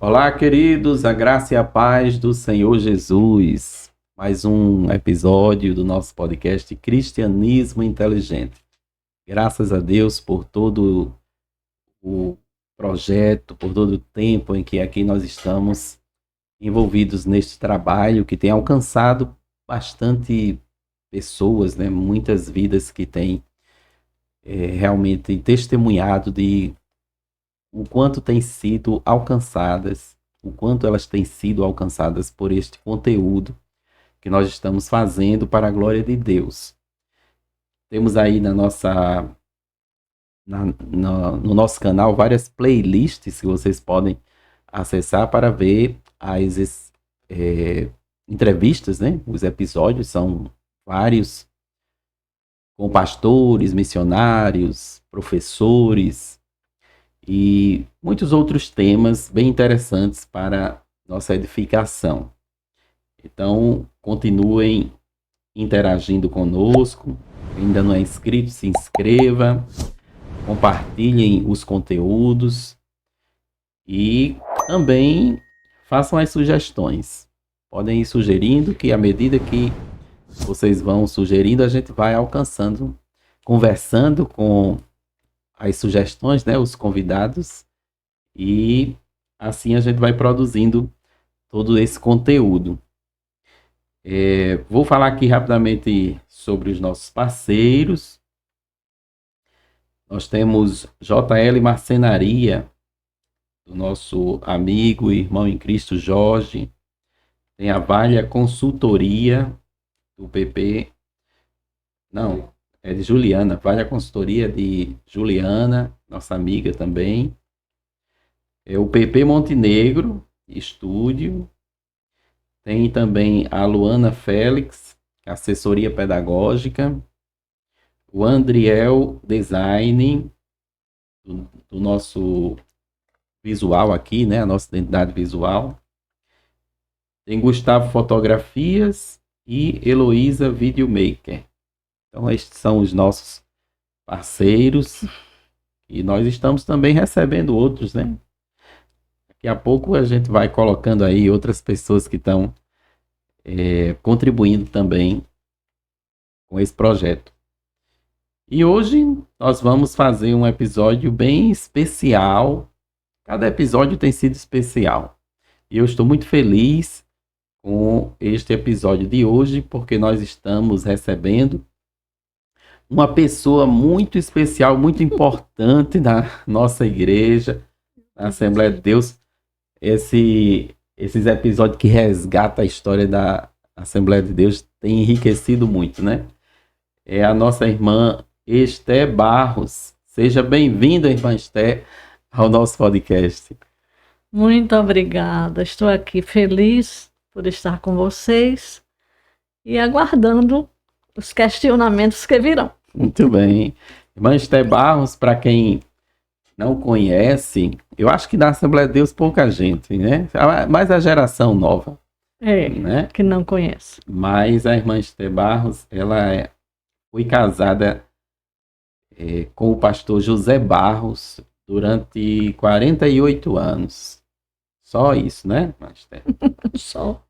Olá, queridos, a graça e a paz do Senhor Jesus. Mais um episódio do nosso podcast Cristianismo Inteligente. Graças a Deus por todo o projeto, por todo o tempo em que aqui nós estamos envolvidos neste trabalho que tem alcançado bastante pessoas, né? Muitas vidas que têm realmente testemunhado de o quanto têm sido alcançadas, o quanto elas têm sido alcançadas por este conteúdo que nós estamos fazendo para a glória de Deus. Temos aí no nosso canal várias playlists que vocês podem acessar para ver as entrevistas, né? Os episódios são vários, com pastores, missionários, professores e muitos outros temas bem interessantes para nossa edificação. Então, continuem interagindo conosco. Quem ainda não é inscrito, se inscreva, compartilhem os conteúdos e também façam as sugestões. Podem ir sugerindo que à medida que vocês vão sugerindo, a gente vai alcançando, conversando com as sugestões, né, os convidados, e assim a gente vai produzindo todo esse conteúdo. Vou falar aqui rapidamente sobre os nossos parceiros. Nós temos JL Marcenaria, do nosso amigo e irmão em Cristo Jorge. Tem a Valha Consultoria, do PP. Não, é de Juliana. Valha Consultoria de Juliana, nossa amiga também. É o PP Montenegro Estúdio. Tem também a Luana Félix, assessoria pedagógica. O Andriel Design, do nosso visual aqui, né? A nossa identidade visual. Tem Gustavo Fotografias e Heloísa Videomaker. Então, estes são os nossos parceiros. E nós estamos também recebendo outros, né? Daqui a pouco a gente vai colocando aí outras pessoas que estão contribuindo também com esse projeto. E hoje nós vamos fazer um episódio bem especial. Cada episódio tem sido especial. E eu estou muito feliz com este episódio de hoje, porque nós estamos recebendo uma pessoa muito especial, muito importante na nossa igreja, na Assembleia de Deus. Esses episódios que resgatam a história da Assembleia de Deus têm enriquecido muito, né? É a nossa irmã Esther Barros. Seja bem-vinda, irmã Esther, ao nosso podcast. Muito obrigada. Estou aqui feliz por estar com vocês e aguardando os questionamentos que virão. Muito bem. Irmã Esther Barros, para quem não conhece, eu acho que na Assembleia de Deus pouca gente, né? Mais a geração nova. Né? Que não conhece. Mas a irmã Esther Barros, ela foi casada com o pastor José Barros durante 48 anos. Só isso, né, irmã Esther? Só.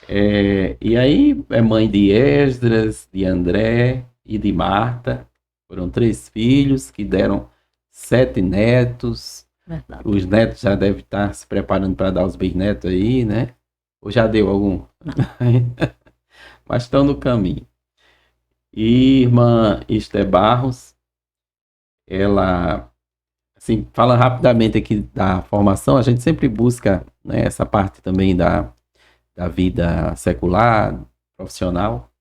E aí é mãe de Esdras, de André e de Marta. Foram 3 filhos que deram 7 netos. Verdade. Os netos já devem estar se preparando para dar os bisnetos aí, né? Ou já deu algum? Não. Mas estão no caminho. E irmã Esther Barros, ela, assim, fala rapidamente aqui da formação, a gente sempre busca, né, essa parte também da vida secular, profissional.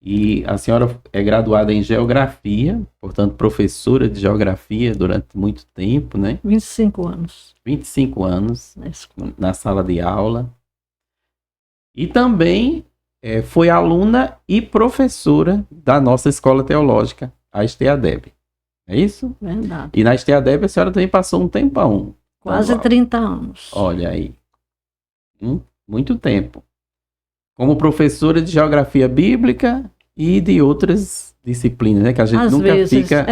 E a senhora é graduada em Geografia, portanto, professora de Geografia durante muito tempo, né? 25 anos. 25 anos Na escola. na sala de aula. E também foi aluna e professora da nossa escola teológica, a Esteadeb. É isso? Verdade. E na Esteadeb a senhora também passou um tempão. Quase 30 anos. Olha aí. Muito tempo. Como professora de Geografia Bíblica e de outras disciplinas, né? Que a gente Às nunca vezes, fica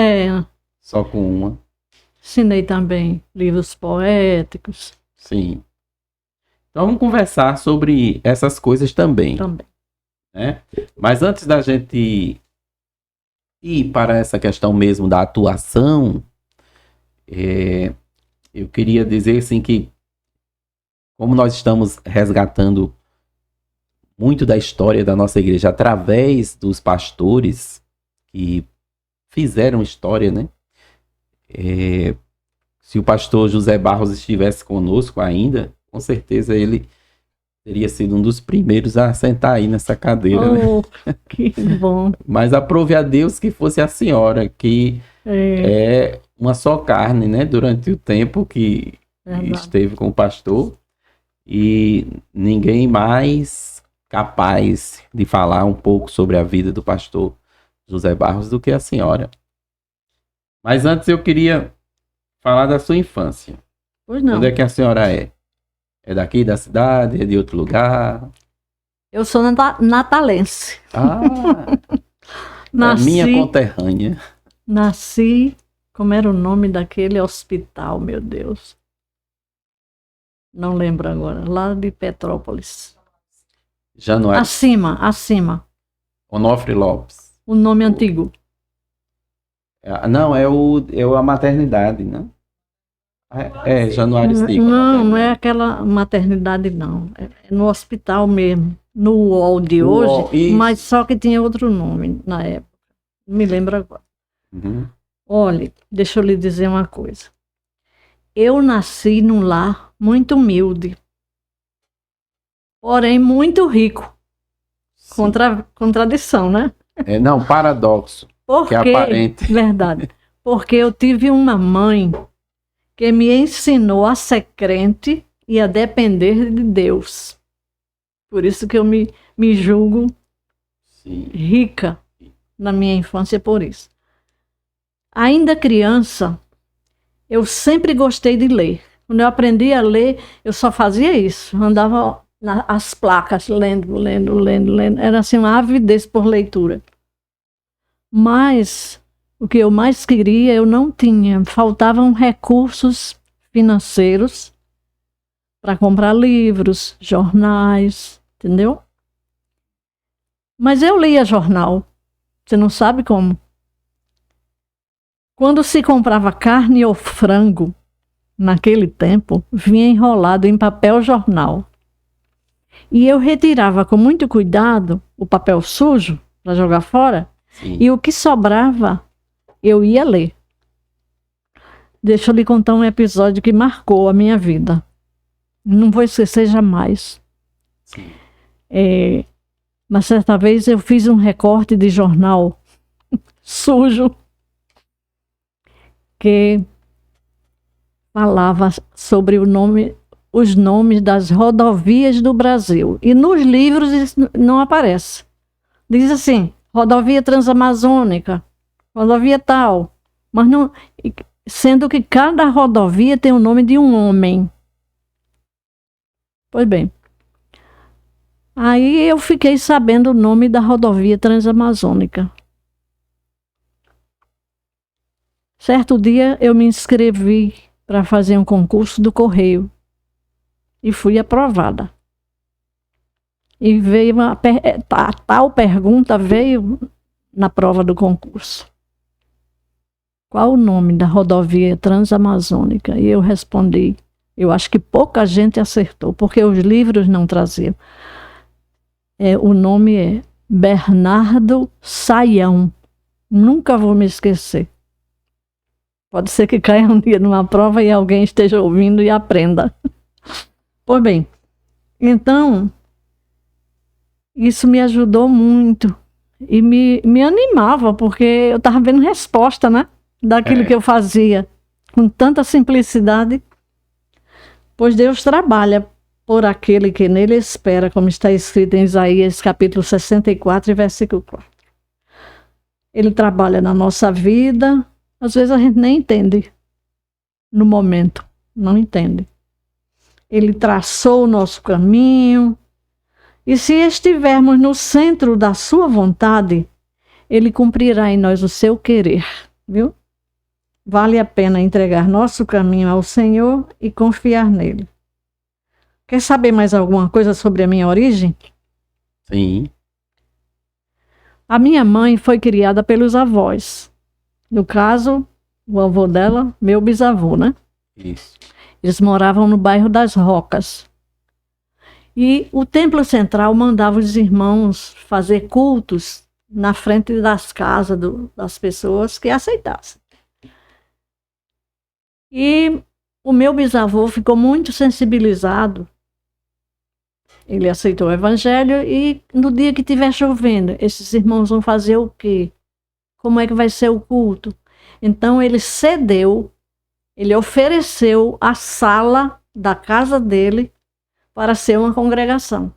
só com uma. Ensinei também livros poéticos. Sim. Então vamos conversar sobre essas coisas também, também. né? Mas antes da gente ir para essa questão mesmo da atuação, eu queria dizer assim que, como nós estamos resgatando muito da história da nossa igreja através dos pastores que fizeram história, né? Se o pastor José Barros estivesse conosco ainda, com certeza ele teria sido um dos primeiros a sentar aí nessa cadeira, né? Oh, que bom. Mas aprove a Deus que fosse a senhora, que É, é uma só carne, né? Durante o tempo que verdade. esteve com o pastor, e ninguém mais capaz de falar um pouco sobre a vida do pastor José Barros do que a senhora. Mas antes eu queria falar da sua infância. Pois não. Onde é que a senhora é? É daqui da cidade? É de outro lugar? Eu sou natalense. Ah, é minha conterrânea. Nasci, como era o nome daquele hospital, meu Deus? Não lembro agora. Lá de Petrópolis. Januário. Acima. Onofre Lopes. O nome antigo. Não, é a maternidade, né? Januário Seco. Não é aquela maternidade, não. É no hospital mesmo. No UOL de hoje, mas só que tinha outro nome na época. Não me lembro agora. Uhum. Olha, deixa eu lhe dizer uma coisa. Eu nasci num lar muito humilde, porém muito rico. Contradição, né? Não, paradoxo. Que é aparente. Verdade. Porque eu tive uma mãe que me ensinou a ser crente e a depender de Deus. Por isso que eu me julgo rica na minha infância por isso. Ainda criança, eu sempre gostei de ler. Quando eu aprendi a ler, eu só fazia isso. Andava as placas, lendo. Era assim uma avidez por leitura. Mas o que eu mais queria, eu não tinha. Faltavam recursos financeiros para comprar livros, jornais, entendeu? Mas eu lia jornal. Você não sabe como. Quando se comprava carne ou frango, naquele tempo, vinha enrolado em papel jornal. E eu retirava com muito cuidado o papel sujo para jogar fora. Sim. E o que sobrava, eu ia ler. Deixa eu lhe contar um episódio que marcou a minha vida. Não vou esquecer jamais. Sim. Mas certa vez eu fiz um recorte de jornal sujo que falava sobre os nomes das rodovias do Brasil. E nos livros isso não aparece. Diz assim, rodovia Transamazônica, rodovia tal. Mas não, sendo que cada rodovia tem o nome de um homem. Pois bem. Aí eu fiquei sabendo o nome da rodovia Transamazônica. Certo dia eu me inscrevi para fazer um concurso do Correio e fui aprovada. E veio a tal pergunta veio na prova do concurso. Qual o nome da rodovia Transamazônica? E eu respondi, eu acho que pouca gente acertou, porque os livros não traziam. O nome é Bernardo Saião. Nunca vou me esquecer. Pode ser que caia um dia numa prova e alguém esteja ouvindo e aprenda. Pois bem, então, isso me ajudou muito e me animava, porque eu estava vendo resposta, né? Daquilo que eu fazia, com tanta simplicidade. Pois Deus trabalha por aquele que nele espera, como está escrito em Isaías capítulo 64, versículo 4. Ele trabalha na nossa vida. Às vezes a gente nem entende no momento, não entende. Ele traçou o nosso caminho. E se estivermos no centro da sua vontade, ele cumprirá em nós o seu querer, viu? Vale a pena entregar nosso caminho ao Senhor e confiar nele. Quer saber mais alguma coisa sobre a minha origem? Sim. A minha mãe foi criada pelos avós. No caso, o avô dela, meu bisavô, né? Isso. Eles moravam no bairro das Rocas. E o Templo Central mandava os irmãos fazer cultos na frente das casas das pessoas que aceitassem. E o meu bisavô ficou muito sensibilizado. Ele aceitou o evangelho e no dia que estiver chovendo, esses irmãos vão fazer o quê? Como é que vai ser o culto? Então ele cedeu, ele ofereceu a sala da casa dele para ser uma congregação.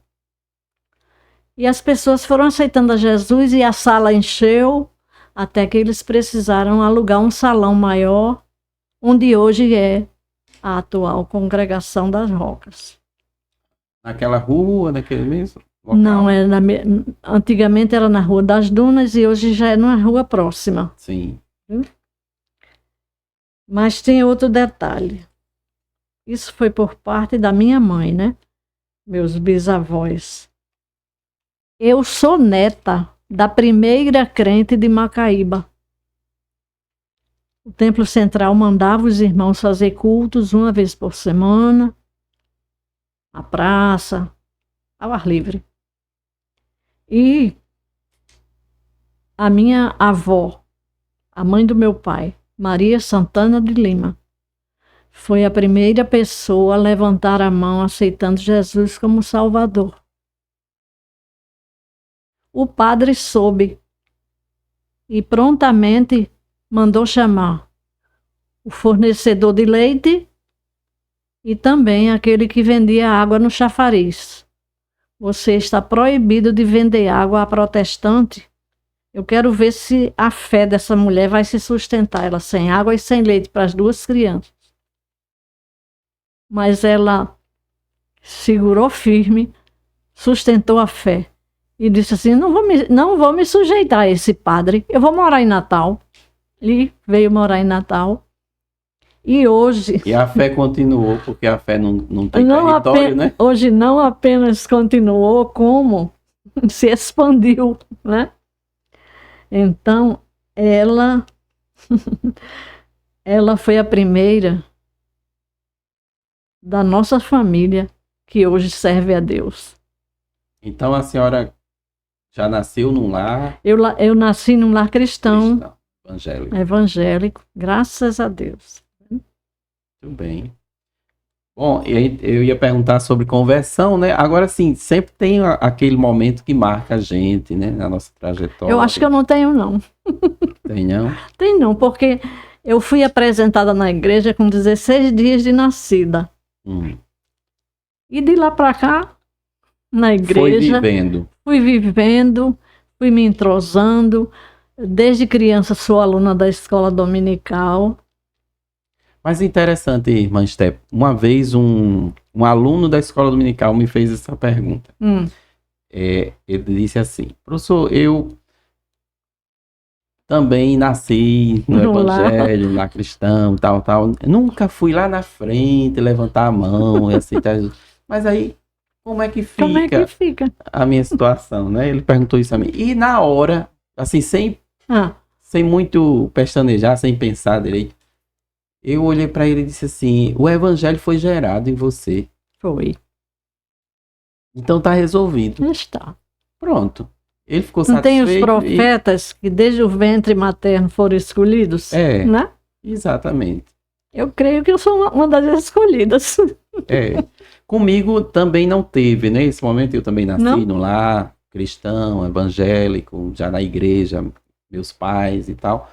E as pessoas foram aceitando a Jesus e a sala encheu, até que eles precisaram alugar um salão maior, onde hoje é a atual Congregação das Rocas. Naquela rua, naquele mesmo local? Não, antigamente era na Rua das Dunas e hoje já é numa rua próxima. Sim. Mas tem outro detalhe. Isso foi por parte da minha mãe, né? Meus bisavós. Eu sou neta da primeira crente de Macaíba. O Templo Central mandava os irmãos fazer cultos uma vez por semana, na praça, ao ar livre. E a minha avó, a mãe do meu pai, Maria Santana de Lima, foi a primeira pessoa a levantar a mão aceitando Jesus como Salvador. O padre soube e prontamente mandou chamar o fornecedor de leite e também aquele que vendia água no chafariz. Você está proibido de vender água a protestante. Eu quero ver se a fé dessa mulher vai se sustentar, ela sem água e sem leite para as duas crianças. Mas ela segurou firme, sustentou a fé e disse assim, não vou me sujeitar a esse padre, eu vou morar em Natal. E veio morar em Natal. E hoje... E a fé continuou, porque a fé não tem território, né? Hoje não apenas continuou, como se expandiu, né? Então, ela foi a primeira da nossa família que hoje serve a Deus. Então a senhora já nasceu num lar? Eu nasci num lar cristão. Evangélico, graças a Deus. Muito bem. Bom, eu ia perguntar sobre conversão, né? Agora sim, sempre tem aquele momento que marca a gente, né? Na nossa trajetória. Eu acho que eu não tenho, não. Tem não? Tem não, porque eu fui apresentada na igreja com 16 dias de nascida. E de lá para cá, na igreja... Fui vivendo, fui me entrosando. Desde criança sou aluna da escola dominical. Mas interessante, irmã Esther, uma vez um aluno da escola dominical me fez essa pergunta. Ele disse assim, professor, eu também nasci no evangelho, na cristão, tal. Nunca fui lá na frente levantar a mão e aceitar Jesus. Mas aí, como é que fica a minha situação, né? Ele perguntou isso a mim. E na hora, assim, sem muito pestanejar, sem pensar direito, eu olhei para ele e disse assim, o evangelho foi gerado em você. Foi. Então tá resolvido. Está. Pronto. Ele ficou não satisfeito. Não tem os profetas que desde o ventre materno foram escolhidos? Né? Exatamente. Eu creio que eu sou uma das escolhidas. Comigo também não teve, né? Nesse momento eu também nasci no lar cristão, evangélico, já na igreja, meus pais e tal.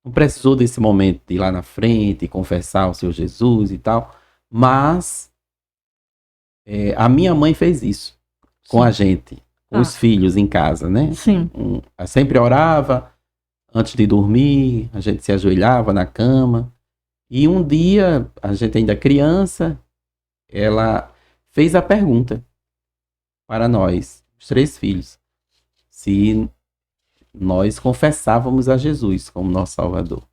Não precisou desse momento de ir lá na frente, confessar o seu Jesus e tal. Mas a minha mãe fez isso com a gente, com os filhos em casa, né? Sim. Sempre orava antes de dormir, a gente se ajoelhava na cama. E um dia, a gente ainda criança, ela fez a pergunta para nós, os 3 filhos, se nós confessávamos a Jesus como nosso Salvador.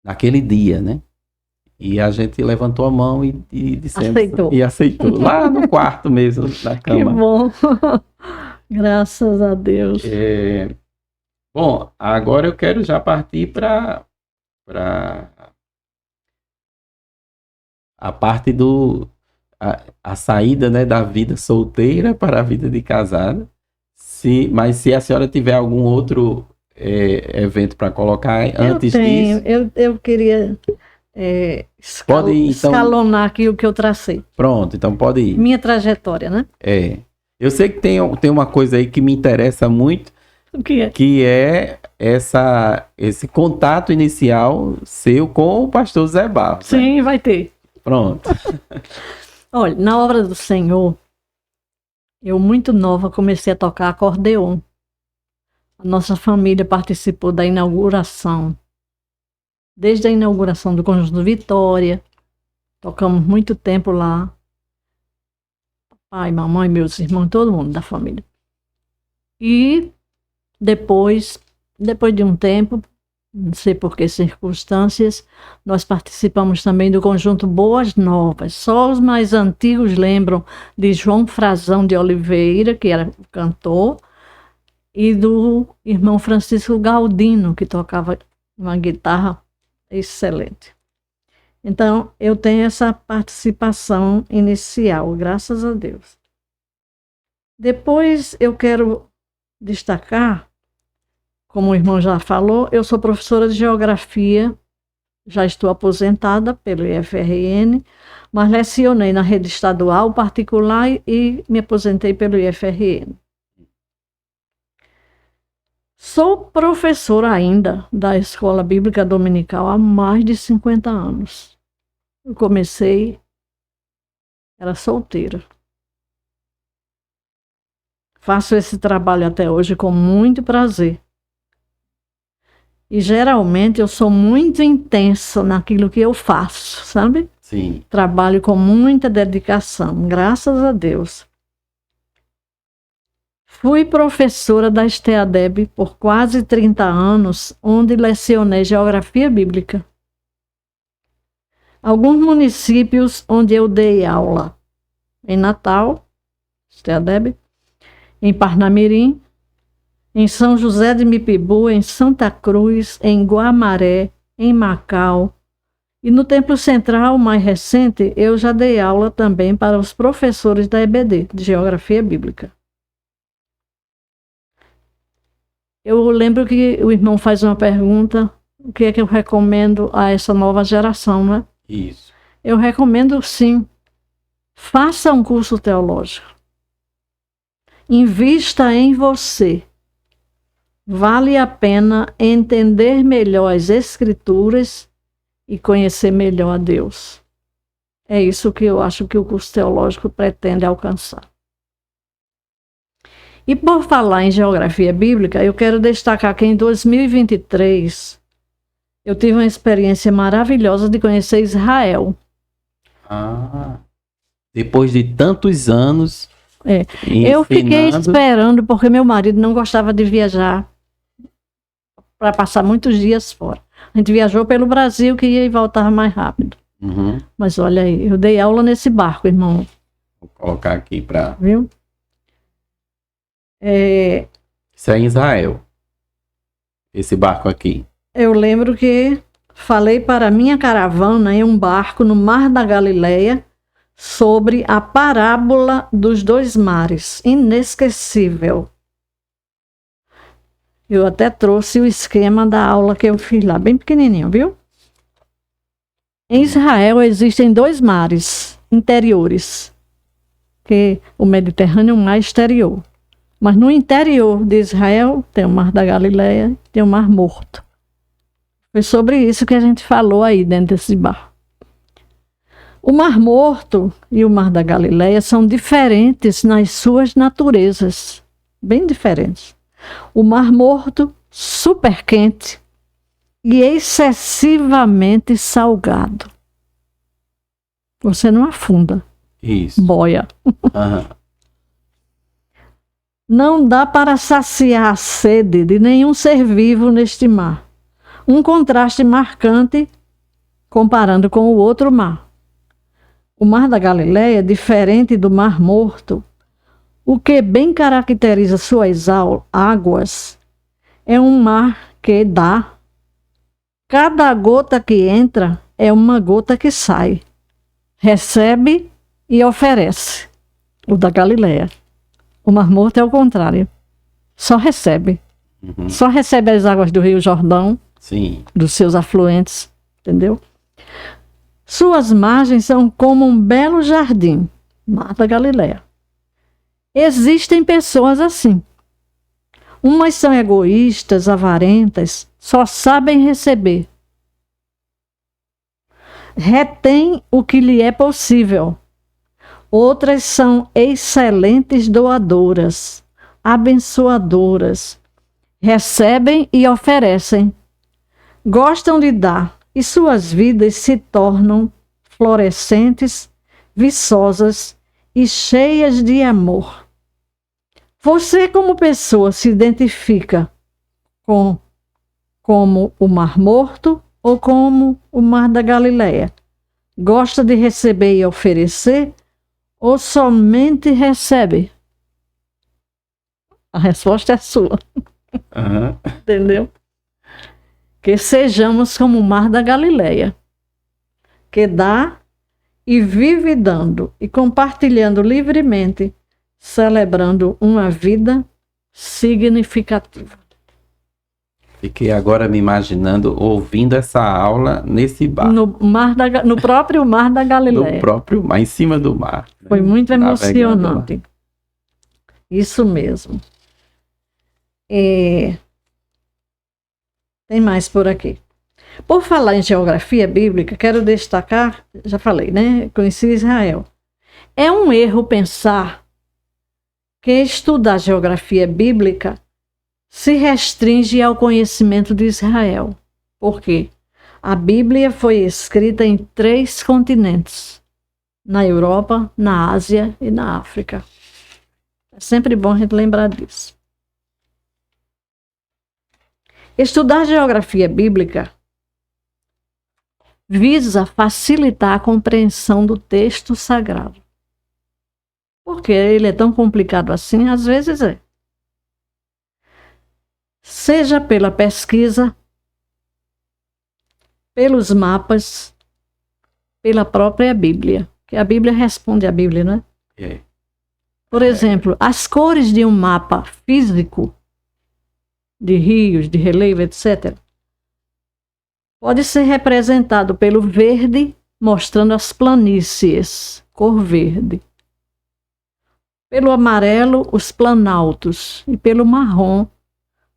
Naquele dia, né? E a gente levantou a mão e dissemos... Aceitou. E aceitou. Lá no quarto mesmo, na Que cama. bom. Graças a Deus. Bom, agora eu quero já partir para a parte a saída, né, da vida solteira para a vida de casada. Mas se a senhora tiver algum outro evento para colocar antes disso... Eu queria Pode ir, então... escalonar aqui o que eu tracei. Pronto, então pode ir. Minha trajetória, né? Eu sei que tem uma coisa aí que me interessa muito, O que é? que é esse contato inicial seu com o pastor Zé Barros. Né? Sim, vai ter. Pronto. Olha, na obra do Senhor, eu muito nova comecei a tocar acordeon. A nossa família participou da inauguração. Desde a inauguração do Conjunto Vitória, tocamos muito tempo lá. Pai, mamãe, meus irmãos, todo mundo da família. E depois de um tempo, não sei por que circunstâncias, nós participamos também do Conjunto Boas Novas. Só os mais antigos lembram de João Frazão de Oliveira, que era o cantor, e do irmão Francisco Galdino, que tocava uma guitarra excelente. Então, eu tenho essa participação inicial, graças a Deus. Depois, eu quero destacar, como o irmão já falou, eu sou professora de geografia, já estou aposentada pelo IFRN, mas lecionei na rede estadual, particular e me aposentei pelo IFRN. Sou professora ainda da Escola Bíblica Dominical há mais de 50 anos. Eu comecei, era solteira. Faço esse trabalho até hoje com muito prazer. E geralmente eu sou muito intensa naquilo que eu faço, sabe? Sim. Trabalho com muita dedicação, graças a Deus. Fui professora da STEADEB por quase 30 anos, onde lecionei geografia bíblica. Alguns municípios onde eu dei aula: em Natal, STEADEB, em Parnamirim, em São José de Mipibu, em Santa Cruz, em Guamaré, em Macau. E no Templo Central, mais recente, eu já dei aula também para os professores da EBD, de Geografia Bíblica. Eu lembro que o irmão faz uma pergunta, o que é que eu recomendo a essa nova geração, né? Isso. Eu recomendo, sim, faça um curso teológico. Invista em você. Vale a pena entender melhor as Escrituras e conhecer melhor a Deus. É isso que eu acho que o curso teológico pretende alcançar. E por falar em geografia bíblica, eu quero destacar que em 2023 eu tive uma experiência maravilhosa de conhecer Israel. Depois de tantos anos... Eu fiquei esperando, porque meu marido não gostava de viajar para passar muitos dias fora. A gente viajou pelo Brasil, que ia e voltava mais rápido. Uhum. Mas olha aí, eu dei aula nesse barco, irmão. Vou colocar aqui para... Viu? Isso é em Israel. Esse barco aqui. Eu lembro que falei para minha caravana em um barco no Mar da Galileia sobre a parábola dos dois mares. Inesquecível. Eu até trouxe o esquema da aula que eu fiz lá, bem pequenininho, viu? Em Israel existem dois mares interiores, que o Mediterrâneo é um mar exterior. Mas no interior de Israel tem o Mar da Galileia e tem o Mar Morto. Foi sobre isso que a gente falou aí dentro desse barco. O Mar Morto e o Mar da Galileia são diferentes nas suas naturezas, bem diferentes. O Mar Morto, super quente e excessivamente salgado. Você não afunda. Isso. Boia. Uhum. Não dá para saciar a sede de nenhum ser vivo neste mar. Um contraste marcante comparando com o outro mar. O Mar da Galileia, diferente do Mar Morto, o que bem caracteriza suas águas é um mar que dá. Cada gota que entra é uma gota que sai. Recebe e oferece. O da Galileia. O Mar Morto é o contrário. Só recebe. Só recebe as águas do Rio Jordão, Sim. dos seus afluentes, entendeu? Suas margens são como um belo jardim, Mar da Galileia. Existem pessoas assim. Umas são egoístas, avarentas, só sabem receber. Retém o que lhe é possível. Outras são excelentes doadoras, abençoadoras. Recebem e oferecem. Gostam de dar e suas vidas se tornam florescentes, viçosas e cheias de amor. Você, como pessoa, se identifica como o Mar Morto ou como o Mar da Galileia? Gosta de receber e oferecer ou somente recebe? A resposta é sua. Entendeu? Que sejamos como o Mar da Galileia, que dá e vive dando e compartilhando livremente, celebrando uma vida significativa. Fiquei agora me imaginando ouvindo essa aula nesse bar. No próprio Mar da Galileia. No próprio mar, em cima do mar. Foi muito emocionante. Isso mesmo. Tem mais por aqui. Por falar em geografia bíblica, quero destacar, já falei, né? Conheci Israel. É um erro pensar que estudar geografia bíblica se restringe ao conhecimento de Israel. Por quê? A Bíblia foi escrita em 3 continentes: na Europa, na Ásia e na África. É sempre bom a gente lembrar disso. Estudar geografia bíblica visa facilitar a compreensão do texto sagrado. Porque ele é tão complicado assim, às vezes é. Seja pela pesquisa, pelos mapas, pela própria Bíblia. Que a Bíblia responde à Bíblia, né? É. Por exemplo, as cores de um mapa físico, de rios, de relevo, etc., pode ser representado pelo verde, mostrando as planícies, cor verde. Pelo amarelo, os planaltos. E pelo marrom,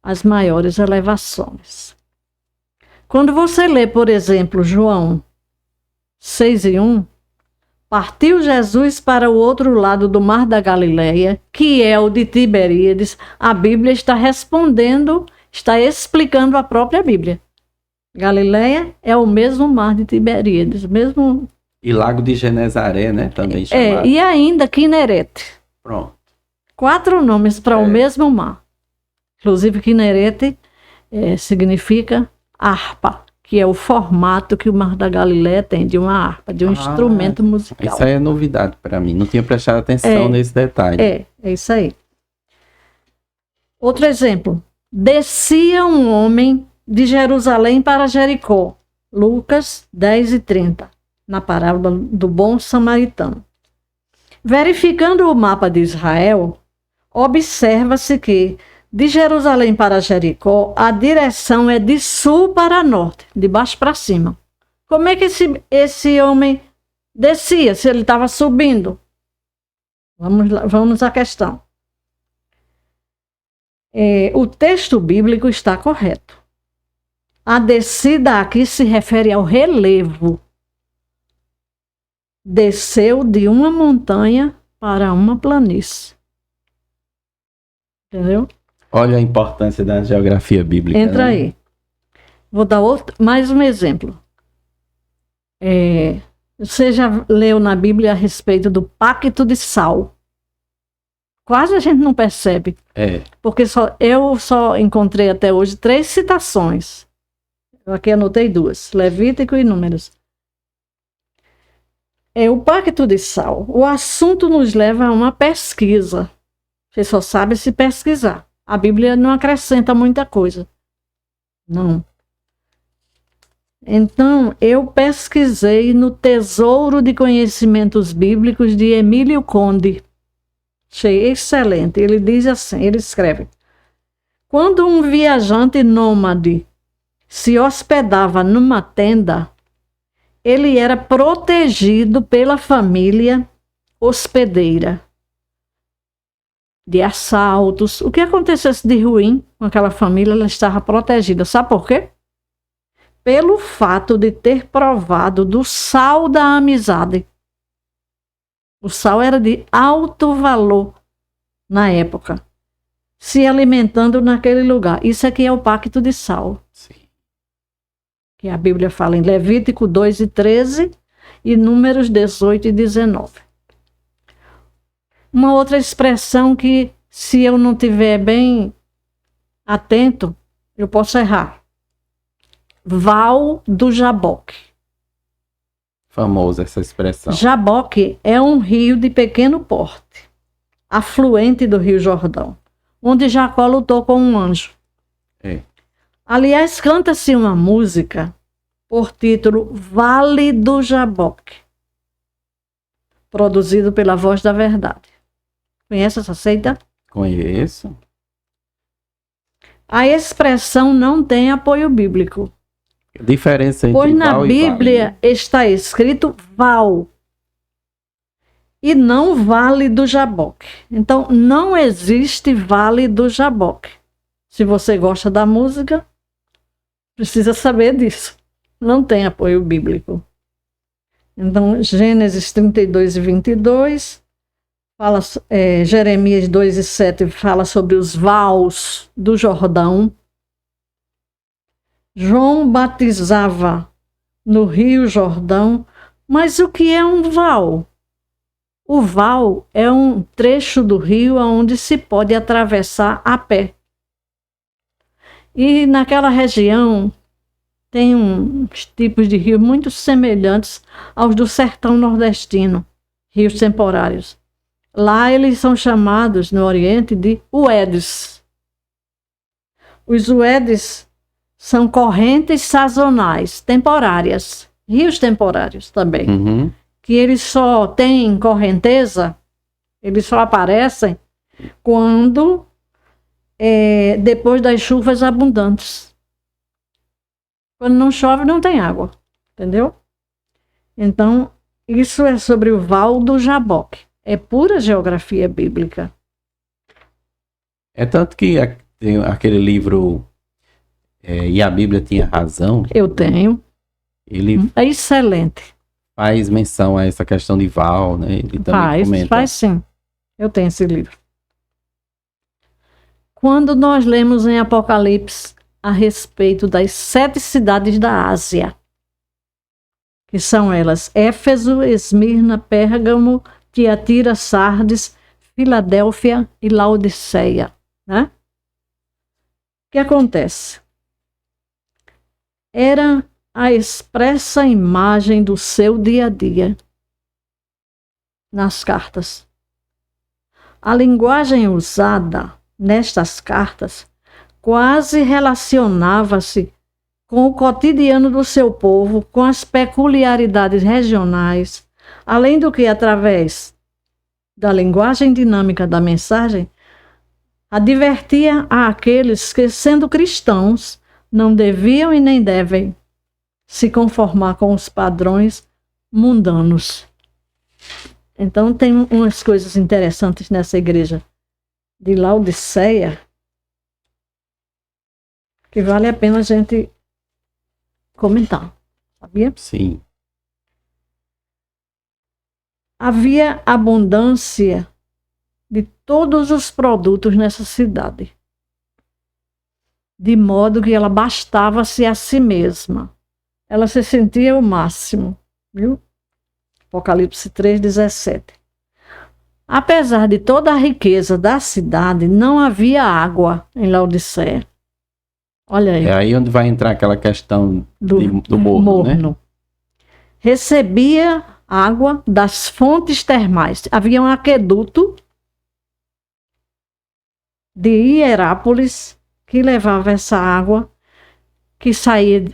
as maiores elevações. Quando você lê, por exemplo, João 6:1, partiu Jesus para o outro lado do Mar da Galileia, que é o de Tiberíades. A Bíblia está respondendo, está explicando a própria Bíblia. Galileia é o mesmo mar de Tiberíades, mesmo... E Lago de Genezaré, né? Também chamado. E ainda Quinerete. Pronto. 4 nomes para o mesmo mar. Inclusive, Quinerete significa harpa, que é o formato que o Mar da Galileia tem, de uma harpa, de um instrumento musical. Isso aí é novidade para mim. Não tinha prestado atenção nesse detalhe. É isso aí. Outro exemplo. Descia um homem de Jerusalém para Jericó. Lucas 10:30, na parábola do bom samaritano. Verificando o mapa de Israel, observa-se que de Jerusalém para Jericó, a direção é de sul para norte, de baixo para cima. Como é que esse homem descia, se ele estava subindo? Vamos à questão. O texto bíblico está correto. A descida aqui se refere ao relevo. Desceu de uma montanha para uma planície. Entendeu? Olha a importância da geografia bíblica. Entra né? aí. Vou dar mais um exemplo. Você já leu na Bíblia a respeito do pacto de sal? Quase a gente não percebe. Porque eu só encontrei até hoje 3 citações. Eu aqui anotei 2. Levítico e Números. É o pacto de sal. O assunto nos leva a uma pesquisa. Você só sabe se pesquisar. A Bíblia não acrescenta muita coisa. Não. Então, eu pesquisei no Tesouro de Conhecimentos Bíblicos de Emílio Conde. Achei excelente. Ele diz assim, ele escreve: quando um viajante nômade se hospedava numa tenda, ele era protegido pela família hospedeira de assaltos. O que acontecesse de ruim com aquela família, ela estava protegida. Sabe por quê? Pelo fato de ter provado do sal da amizade. O sal era de alto valor na época, se alimentando naquele lugar. Isso aqui é o pacto de sal. Sim. Que a Bíblia fala em Levítico 2:13 e Números 18 e 19. Uma outra expressão que, se eu não estiver bem atento, eu posso errar. Val do Jaboque. Famosa essa expressão. Jaboque é um rio de pequeno porte, afluente do Rio Jordão, onde Jacó lutou com um anjo. É. Aliás, canta-se uma música por título Vale do Jaboque, produzido pela Voz da Verdade. Conhece essa seita? Conheço. A expressão não tem apoio bíblico, A diferença entre pois na Val e Bíblia está escrito Val e não Vale do Jaboque. Então, não existe Vale do Jaboque. Se você gosta da música, precisa saber disso. Não tem apoio bíblico. Então, Gênesis 32:22, fala, Jeremias 2:7 fala sobre os vals do Jordão. João batizava no Rio Jordão, mas o que é um val? O val é um trecho do rio onde se pode atravessar a pé. E naquela região tem uns tipos de rio muito semelhantes aos do sertão nordestino, rios temporários. Lá eles são chamados, no Oriente, de uedes. Os uedes são correntes sazonais, temporárias, rios temporários também, que eles só têm correnteza, eles só aparecem quando, depois das chuvas abundantes. Quando não chove, não tem água, entendeu? Então, isso é sobre o Val do Jaboque. É pura geografia bíblica. É tanto que tem aquele livro E a Bíblia Tinha Razão. Eu tenho. Ele é excelente. Faz menção a essa questão de Val, né? Ele também comenta. Faz sim. Eu tenho esse livro. Quando nós lemos em Apocalipse a respeito das 7 cidades da Ásia, que são elas: Éfeso, Esmirna, Pérgamo, Tiatira, Sardes, Filadélfia e Laodiceia, né? O que acontece? Era a expressa imagem do seu dia a dia nas cartas. A linguagem usada nestas cartas quase relacionava-se com o cotidiano do seu povo, com as peculiaridades regionais, além do que, através da linguagem dinâmica da mensagem, advertia àqueles que, sendo cristãos, não deviam e nem devem se conformar com os padrões mundanos. Então, tem umas coisas interessantes nessa igreja de Laodiceia que vale a pena a gente comentar, sabia? Sim. Havia abundância de todos os produtos nessa cidade, de modo que ela bastava-se a si mesma. Ela se sentia o máximo, viu? Apocalipse 3:17. Apesar de toda a riqueza da cidade, não havia água em Laodiceia. Olha aí. É aí onde vai entrar aquela questão do morno, né? Recebia água das fontes termais. Havia um aqueduto de Hierápolis que levava essa água que saía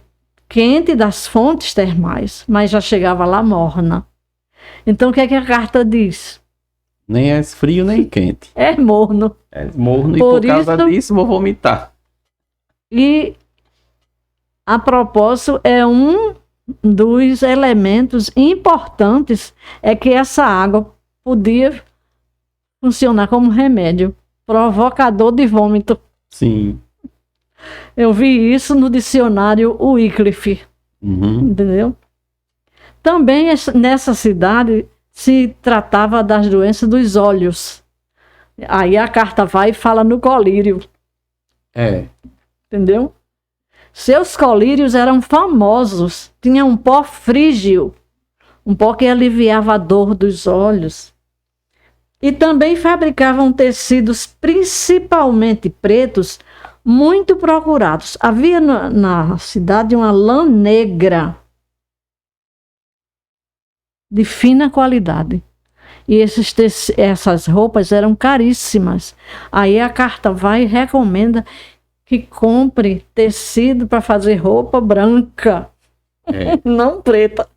quente das fontes termais, mas já chegava lá morna. Então o que é que a carta diz? Nem é frio nem quente. É morno. É morno e Por por causa isso- disso vou vomitar. E a propósito é um dos elementos importantes é que essa água podia funcionar como remédio provocador de vômito. Sim. Eu vi isso no dicionário Wycliffe, Uhum. entendeu? Também nessa cidade se tratava das doenças dos olhos. Aí a carta vai e fala no colírio, É. entendeu? Seus colírios eram famosos, tinham um pó frígio, um pó que aliviava a dor dos olhos. E também fabricavam tecidos, principalmente pretos, muito procurados. Havia na cidade uma lã negra de fina qualidade. E essas roupas eram caríssimas. Aí a carta vai e recomenda que compre tecido para fazer roupa branca, É. não preta.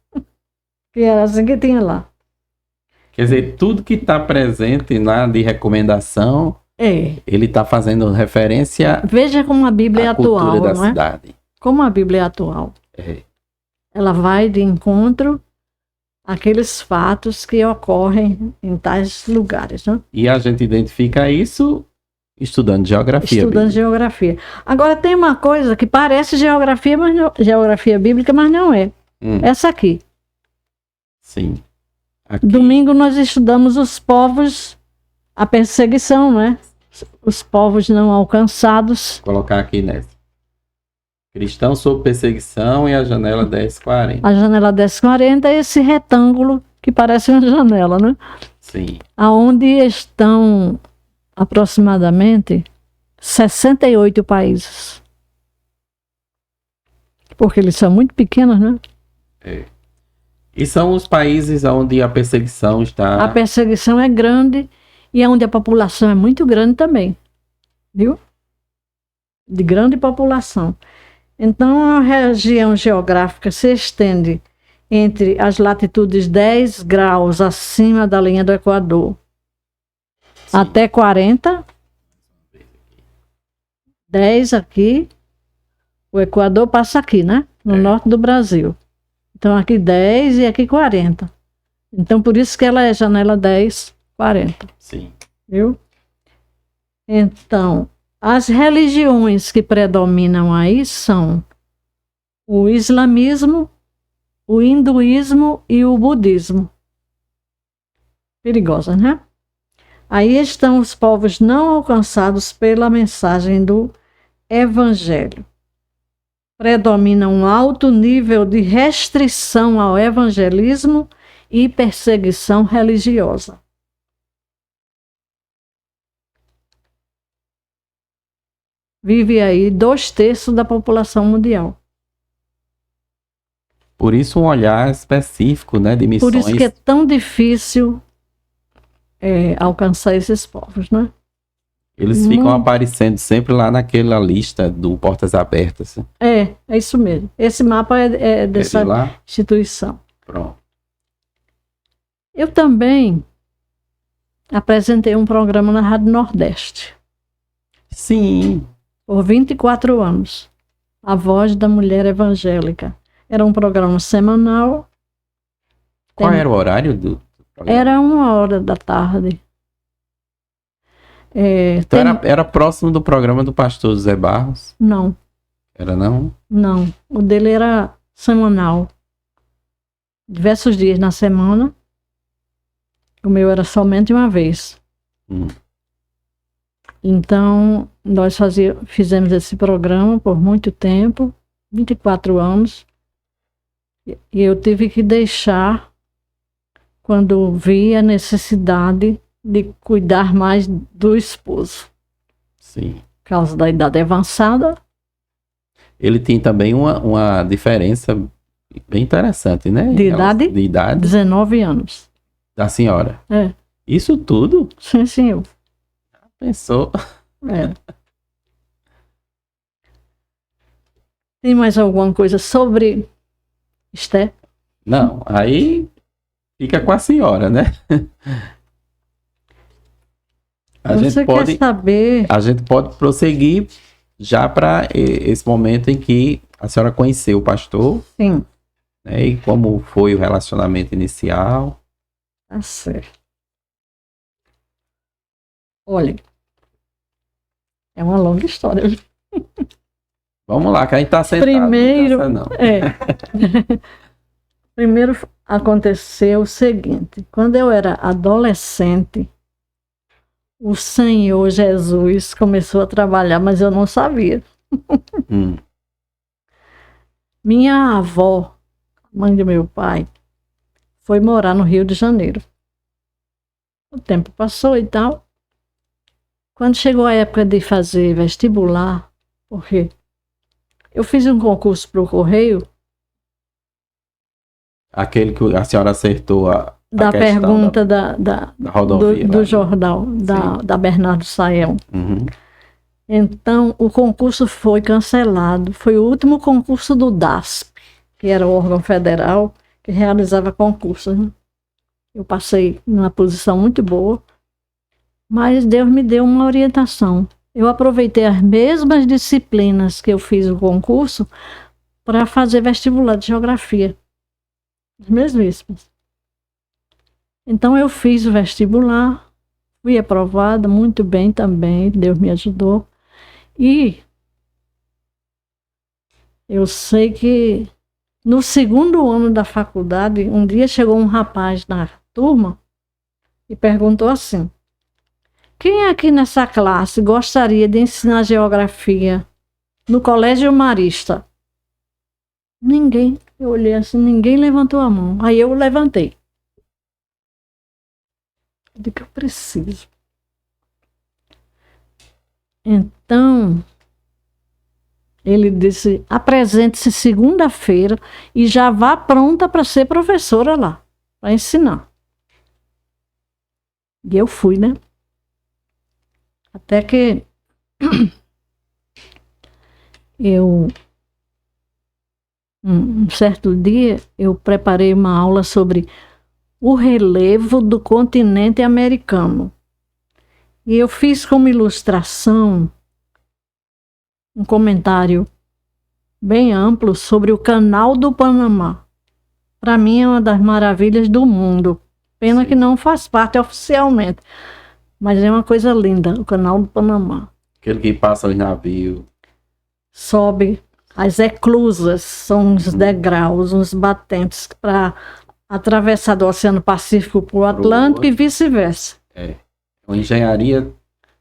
Que era assim que tinha lá. Quer dizer, tudo que está presente lá de recomendação, É. ele está fazendo referência Veja como a Bíblia é à cultura atual, da não é? cidade. Como a Bíblia é atual. É. Ela vai de encontro àqueles fatos que ocorrem em tais lugares, né? E a gente identifica isso estudando geografia. Estudando bíblica. geografia. Agora tem uma coisa que parece geografia, mas não, geografia bíblica, mas não é. Essa aqui. Sim. Aqui. Domingo nós estudamos os povos, a perseguição, né? Os povos não alcançados. Vou colocar aqui nessa. Cristão sob perseguição e a janela 1040. A janela 1040 é esse retângulo que parece uma janela, né? Sim. Aonde estão aproximadamente 68 países. Porque eles são muito pequenos, né? É. E são os países onde a perseguição está. A perseguição é grande e é onde a população é muito grande também. Viu? De grande população. Então, a região geográfica se estende entre as latitudes 10 graus acima da linha do Equador Sim. até 40. 10 aqui. O Equador passa aqui, né? No norte do Brasil. Então, aqui 10 e aqui 40. Então, por isso que ela é janela 10, 40. Sim. Viu? Então, as religiões que predominam aí são o islamismo, o hinduísmo e o budismo. Perigosa, né? Aí estão os povos não alcançados pela mensagem do evangelho. Predomina um alto nível de restrição ao evangelismo e perseguição religiosa. Vive aí 2/3 da população mundial. Por isso um olhar específico, né, de missões. Por isso que é tão difícil alcançar esses povos, né? Eles ficam aparecendo sempre lá naquela lista do Portas Abertas. É isso mesmo. Esse mapa é dessa de lá? instituição. Pronto. Eu também apresentei um programa na Rádio Nordeste. Sim. Por 24 anos. A Voz da Mulher Evangélica. Era um programa semanal. Qual era o horário do programa? Era 1h da tarde. Então era próximo do programa do pastor José Barros? Não. Era não? Não. O dele era semanal. Diversos dias na semana. O meu era somente uma vez. Então, nós fizemos esse programa por muito tempo, 24 anos. E eu tive que deixar quando vi a necessidade de cuidar mais do esposo. Sim. Por causa da idade avançada. Ele tem também uma diferença Bem interessante, né? De idade? De idade 19 anos. da senhora. É, Isso tudo? sim, senhor. Pensou? É. Tem mais alguma coisa sobre Esté? Não, aí fica com a senhora, né? Você quer saber? A gente pode prosseguir já para esse momento em que a senhora conheceu o pastor, Sim, né? E como foi o relacionamento inicial. tá certo. Olha, é uma longa história. Vamos lá, que a gente tá sentado. Primeiro, Não. Primeiro aconteceu o seguinte: quando eu era adolescente, o Senhor Jesus começou a trabalhar, mas eu não sabia. Minha avó, mãe do meu pai, foi morar no Rio de Janeiro. O tempo passou e tal. Quando chegou a época de fazer vestibular, porque eu fiz um concurso para o Correio, Aquele que a senhora acertou da questão pergunta da rodovia. do lá, jornal, da Bernardo Saião. Uhum. Então, o concurso foi cancelado. Foi o último concurso do DASP, que era o órgão federal que realizava concursos, né? Eu passei numa posição muito boa, mas Deus me deu uma orientação. Eu aproveitei as mesmas disciplinas que eu fiz o concurso para fazer vestibular de geografia. As mesmíssimas. Então, eu fiz o vestibular, fui aprovada muito bem também, Deus me ajudou. E eu sei que no segundo ano da faculdade, um dia chegou um rapaz na turma e perguntou assim: quem aqui nessa classe gostaria de ensinar geografia no Colégio Marista? Ninguém. Eu olhei assim, ninguém levantou a mão. Aí eu levantei. Eu disse que eu preciso. Então, ele disse: apresente-se segunda-feira e já vá pronta para ser professora lá, para ensinar. E eu fui, né? Até que um certo dia, eu preparei uma aula sobre o relevo do continente americano. E eu fiz como ilustração um comentário bem amplo sobre o Canal do Panamá. Para mim é uma das maravilhas do mundo. Pena que não faz parte oficialmente. Mas é uma coisa linda, o Canal do Panamá. Aquele que passa os navios. Sobe as eclusas, são uns degraus, uns batentes para atravessar do Oceano Pacífico para o Atlântico e vice-versa. É. Uma engenharia.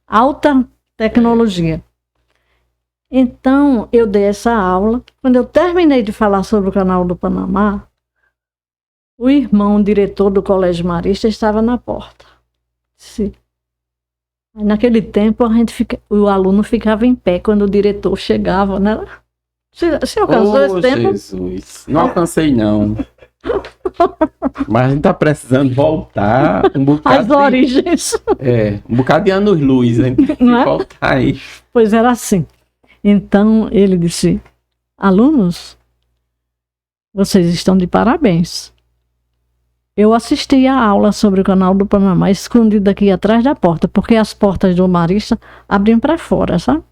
Alta tecnologia. Então, eu dei essa aula. Quando eu terminei de falar sobre o Canal do Panamá, o irmão diretor do Colégio Marista estava na porta. Sim. Naquele tempo, o aluno ficava em pé quando o diretor chegava, né? Você alcançou esse tempo? Jesus, não alcancei não. Mas a gente tá precisando voltar um bocado As origens. Um bocado de anos-luz, hein? Não é? Voltar aí. Pois era assim. Então, ele disse: alunos, vocês estão de parabéns. Eu assisti a aula sobre o Canal do Panamá escondido aqui atrás da porta, porque as portas do Marista abriam para fora, sabe?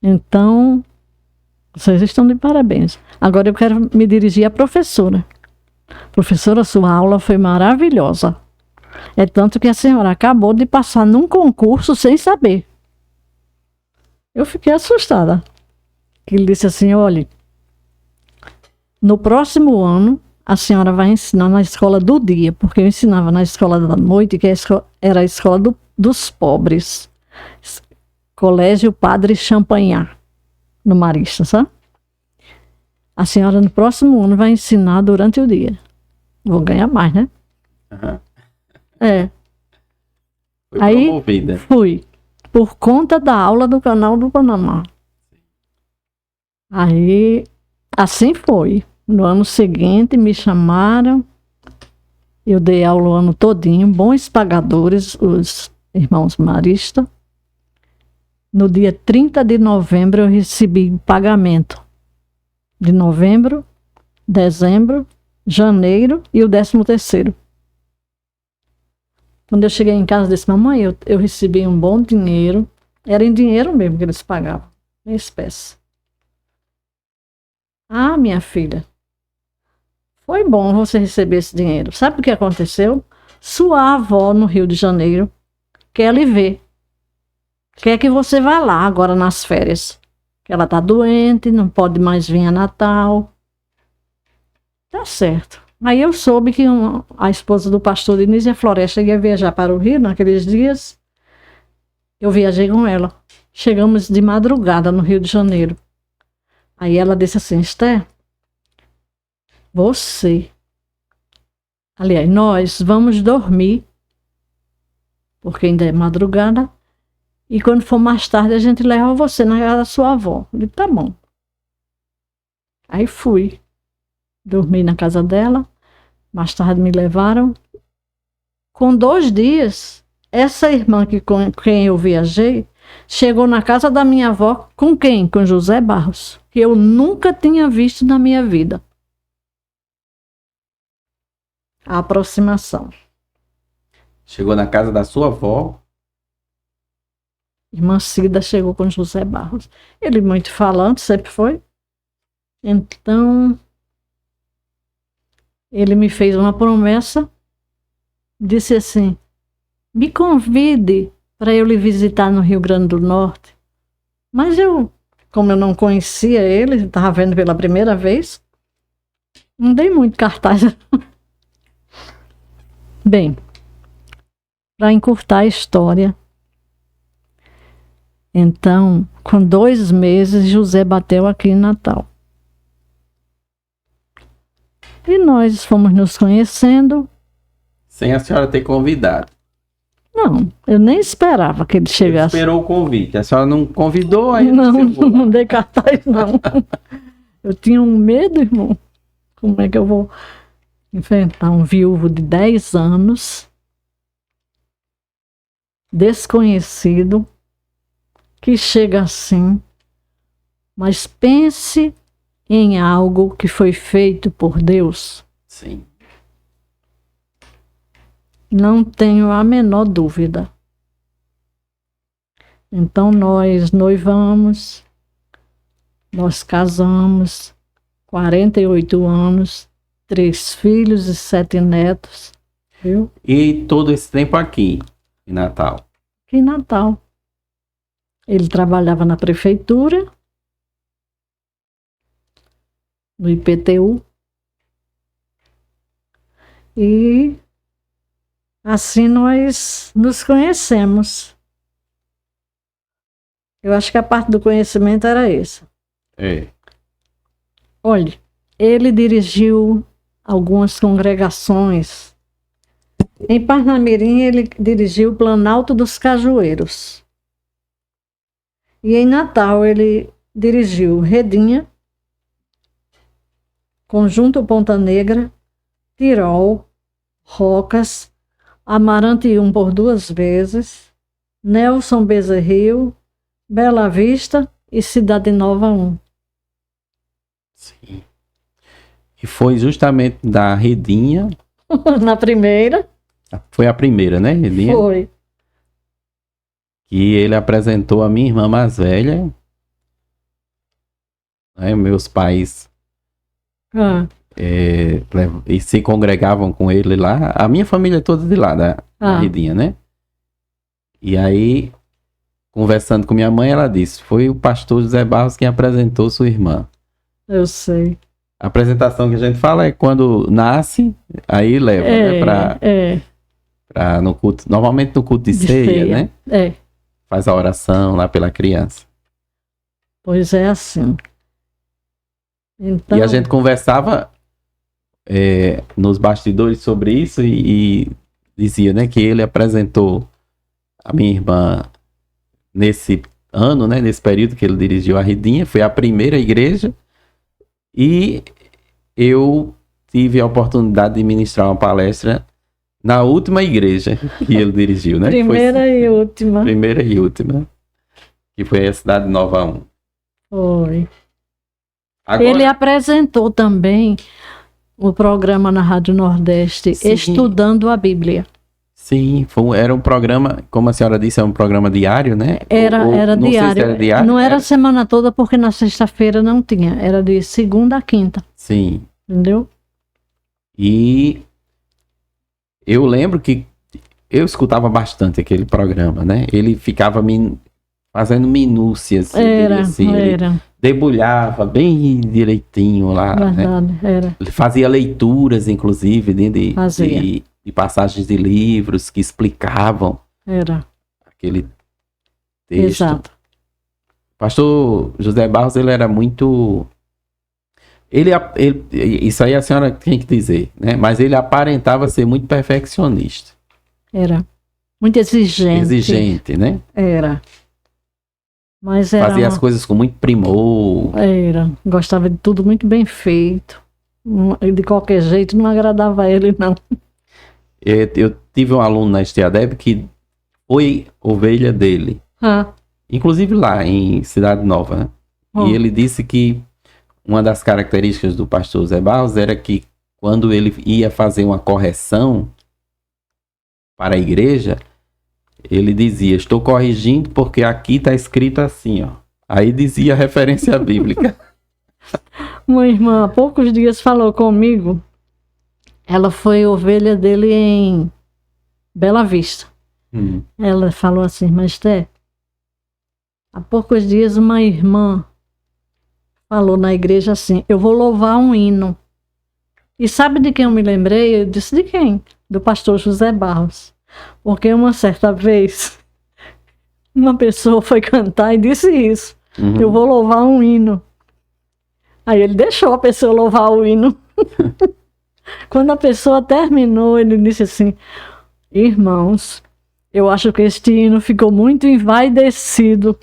Então, vocês estão de parabéns. Agora eu quero me dirigir à professora. Professora, sua aula foi maravilhosa. É tanto que a senhora acabou de passar num concurso sem saber. Eu fiquei assustada. Ele disse assim: olha, no próximo ano a senhora vai ensinar na escola do dia, porque eu ensinava na escola da noite, que era a escola dos pobres. Colégio Padre Champagnat, no Marista, sabe? A senhora no próximo ano vai ensinar durante o dia. Vou ganhar mais, né? Uhum. Foi aí promovida. Fui, por conta da aula do Canal do Panamá. Aí Assim foi. No ano seguinte me chamaram, eu dei aula o ano todinho, bons pagadores, os irmãos maristas. No dia 30 de novembro eu recebi pagamento de novembro, dezembro, janeiro e o 13º. Quando eu cheguei em casa, disse: mamãe, eu recebi um bom dinheiro. Era em dinheiro mesmo que eles pagavam, em espécie. Ah, minha filha, foi bom você receber esse dinheiro. Sabe o que aconteceu? Sua avó no Rio de Janeiro quer lhe ver. Quer que você vá lá agora nas férias. Que ela está doente, não pode mais vir a Natal. Tá certo. Aí eu soube que a esposa do pastor Denise Floresta ia viajar para o Rio naqueles dias. Eu viajei com ela. Chegamos de madrugada no Rio de Janeiro. Aí ela disse assim: Esther, aliás, nós vamos dormir, porque ainda é madrugada, e quando for mais tarde a gente leva você na casa da sua avó. Eu disse: tá bom. Aí fui. Dormi na casa dela. Mais tarde me levaram. Com 2 dias, essa irmã com quem eu viajei chegou na casa da minha avó. Com quem? Com José Barros, que eu nunca tinha visto na minha vida. A aproximação. Chegou na casa da sua avó. Irmã Cida chegou com José Barros. Ele muito falante, sempre foi. Então, ele me fez uma promessa. Disse assim: me convide para eu lhe visitar no Rio Grande do Norte. Mas eu, como eu não conhecia ele, estava vendo pela primeira vez, não dei muito cartaz. Bem, para encurtar a história, então, com 2 meses, José bateu aqui em Natal. E nós fomos nos conhecendo. Sem a senhora ter convidado. Não, eu nem esperava que ele chegasse. Ele esperou o convite. A senhora não convidou, aí não dei cartaz, não. Eu tinha um medo, irmão. Como é que eu vou enfrentar um viúvo de 10 anos, desconhecido, que chega assim, mas pense em algo que foi feito por Deus? Sim. Não tenho a menor dúvida. Então nós noivamos, nós casamos, 48 anos, 3 filhos e 7 netos, viu? E todo esse tempo aqui, em Natal? Aqui em Natal. Ele trabalhava na prefeitura, no IPTU, e assim nós nos conhecemos. Eu acho que a parte do conhecimento era essa. É. Olha, ele dirigiu algumas congregações. Em Parnamirim, ele dirigiu o Planalto dos Cajueiros. E em Natal, ele dirigiu Redinha, Conjunto Ponta Negra, Tirol, Rocas, Amarante por 2 vezes, Nelson Bezerril, Bela Vista e Cidade Nova 1. Sim. E foi justamente da Redinha. Na primeira. Foi a primeira, né, Redinha? Foi. Que ele apresentou a minha irmã mais velha. Né, meus pais e se congregavam com ele lá. A minha família toda de lá, da Redinha, né? E aí, conversando com minha mãe, ela disse: foi o pastor José Barros quem apresentou sua irmã. Eu sei. A apresentação que a gente fala é quando nasce, aí leva, né? Pra no culto, normalmente no culto de ceia, né? É. Faz a oração lá pela criança. Pois é assim. Então... E a gente conversava nos bastidores sobre isso e dizia, né, que ele apresentou a minha irmã nesse ano, né, nesse período que ele dirigiu a Redinha. Foi a primeira igreja E eu tive a oportunidade de ministrar uma palestra na última igreja que ele dirigiu, né? Primeira e última. Primeira e última. Que foi a Cidade Nova 1. Foi. Agora, Ele apresentou também o programa na Rádio Nordeste, Sim. Estudando a Bíblia. sim, era um programa, como a senhora disse, é um programa diário, né? Era não sei se diário. era diário. Não era semana toda, porque na sexta-feira não tinha. Era de segunda a quinta. Sim. Entendeu? E eu lembro que eu escutava bastante aquele programa, né? Ele ficava fazendo minúcias, eu diria assim. Ele Era. debulhava bem direitinho lá, né? Verdade, era. Ele fazia leituras, inclusive, de Fazia. de passagens de livros que explicavam Era. aquele texto. Exato. Pastor José Barros, ele era muito... isso aí a senhora tem que dizer, né? Mas ele aparentava ser muito perfeccionista. Era. Muito exigente. Exigente, né? Era. Mas era. Fazia as coisas com muito primor. Era. Gostava de tudo muito bem feito. De qualquer jeito, não agradava a ele, não. Eu tive um aluno na Estiadeb que foi ovelha dele. Ah, Inclusive lá em Cidade Nova, né? E ele disse que uma das características do pastor Zé Barros era que quando ele ia fazer uma correção para a igreja, ele dizia, estou corrigindo porque aqui está escrito assim, ó. Aí dizia a referência bíblica. uma irmã há poucos dias falou comigo. Ela foi ovelha dele em Bela Vista. Ela falou assim, mas Té, há poucos dias uma irmã falou na igreja assim, eu vou louvar um hino. E sabe de quem eu me lembrei? Eu disse, de quem? Do pastor José Barros. Porque uma certa vez, uma pessoa foi cantar e disse isso. Eu vou louvar um hino. Aí ele deixou a pessoa louvar o hino. Quando a pessoa terminou, ele disse assim, irmãos, eu acho que este hino ficou muito envaidecido.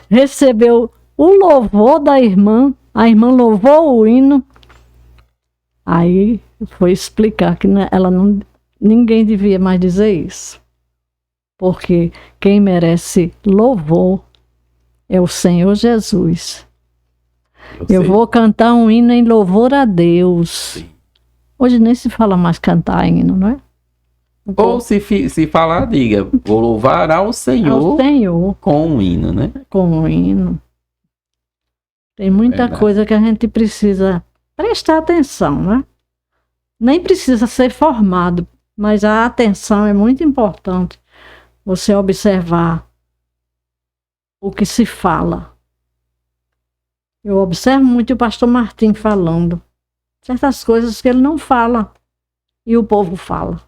Recebeu o louvor da irmã, a irmã louvou o hino. Aí foi explicar que ninguém devia mais dizer isso. Porque quem merece louvor é o Senhor Jesus. Eu vou cantar um hino em louvor a Deus. Sim. Hoje nem se fala mais cantar hino, não é? Ou se falar, diga, vou louvar ao Senhor, com um hino, né? Com um hino. Tem muita coisa que a gente precisa prestar atenção, né? Nem precisa ser formado, mas a atenção é muito importante. Você observar o que se fala. Eu observo muito o pastor Martim falando. Certas coisas que ele não fala e o povo fala.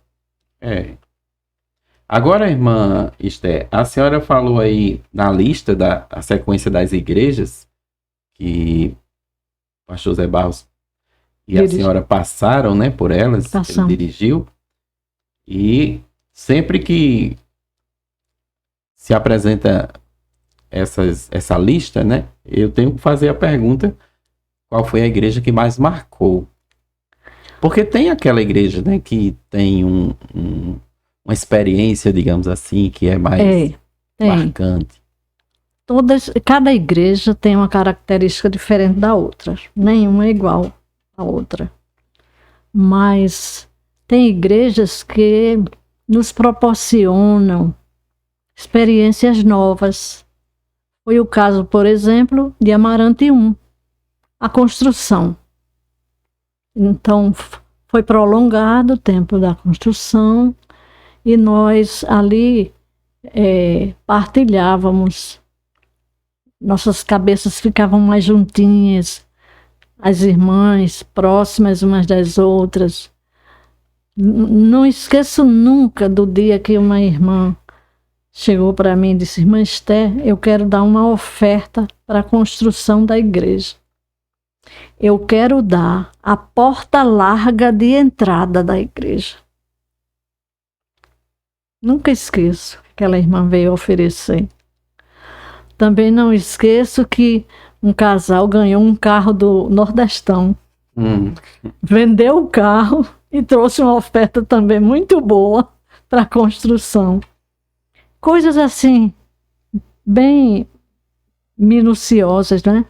Agora, irmã Esther, a senhora falou aí na lista da sequência das igrejas que o pastor Zé Barros e a senhora passaram, né, por elas, ele dirigiu. E sempre que se apresenta essa lista, né, eu tenho que fazer a pergunta, qual foi a igreja que mais marcou? Porque tem aquela igreja, né, que tem uma experiência, digamos assim, que é mais marcante. Cada igreja tem uma característica diferente da outra. Nenhuma é igual à outra. Mas tem igrejas que nos proporcionam experiências novas. Foi o caso, por exemplo, de Amarante 1, a construção. Então, foi prolongado o tempo da construção e nós ali partilhávamos. Nossas cabeças ficavam mais juntinhas, as irmãs próximas umas das outras. Não esqueço nunca do dia que uma irmã chegou para mim e disse, irmã Esther, eu quero dar uma oferta para a construção da igreja. Eu quero dar a porta larga de entrada da igreja. Nunca esqueço que aquela irmã veio oferecer. Também não esqueço que um casal ganhou um carro do Nordestão. Vendeu o carro e trouxe uma oferta também muito boa para a construção. Coisas assim, bem minuciosas, né?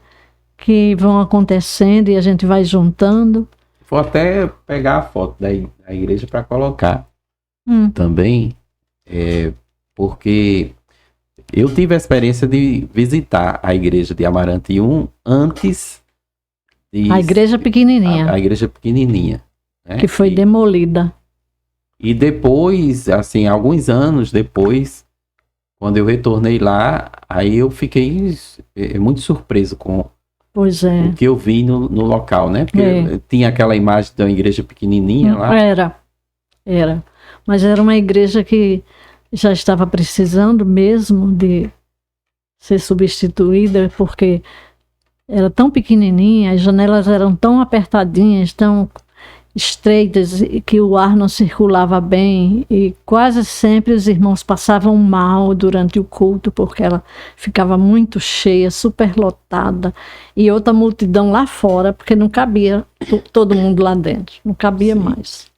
Que vão acontecendo e a gente vai juntando. Vou até pegar a foto da igreja para colocar também, porque eu tive a experiência de visitar a igreja de Amarante 1 antes de... A igreja pequenininha. A igreja pequenininha. Né? Que foi demolida. E depois, assim, alguns anos depois, quando eu retornei lá, aí eu fiquei muito surpreso com Pois é. o que eu vi no local, né? Porque tinha aquela imagem da igreja pequenininha lá. Era. Mas era uma igreja que já estava precisando mesmo de ser substituída, porque era tão pequenininha, as janelas eram tão apertadinhas, tão estreitas, que o ar não circulava bem, e quase sempre os irmãos passavam mal durante o culto, porque ela ficava muito cheia, superlotada, e outra multidão lá fora, porque não cabia todo mundo lá dentro, não cabia mais.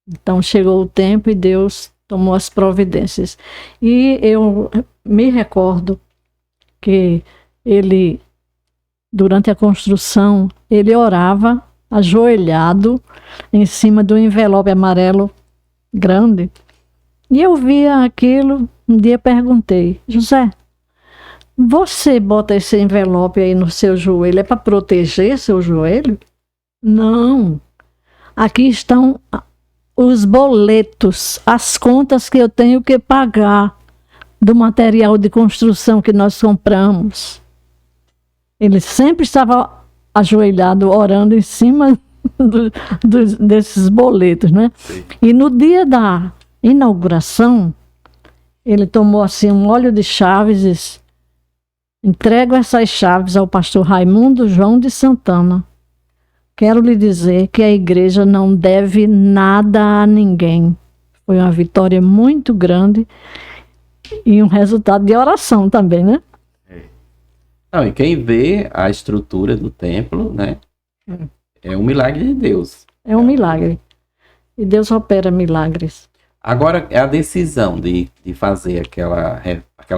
Então chegou o tempo e Deus tomou as providências. E eu me recordo que ele, durante a construção, ele orava ajoelhado em cima do envelope amarelo grande. E eu via aquilo, um dia perguntei: José, você bota esse envelope aí no seu joelho, é para proteger seu joelho? Não. Aqui estão os boletos, as contas que eu tenho que pagar do material de construção que nós compramos. Ele sempre estava ajoelhado, orando em cima desses boletos, né? Sim. E no dia da inauguração, ele tomou assim um óleo de chaves e disse: entrego essas chaves ao pastor Raimundo João de Santana. Quero lhe dizer que a igreja não deve nada a ninguém. Foi uma vitória muito grande e um resultado de oração também, né? Não, e quem vê a estrutura do templo, né? É um milagre de Deus. É um milagre. E Deus opera milagres. Agora, é a decisão de fazer aquela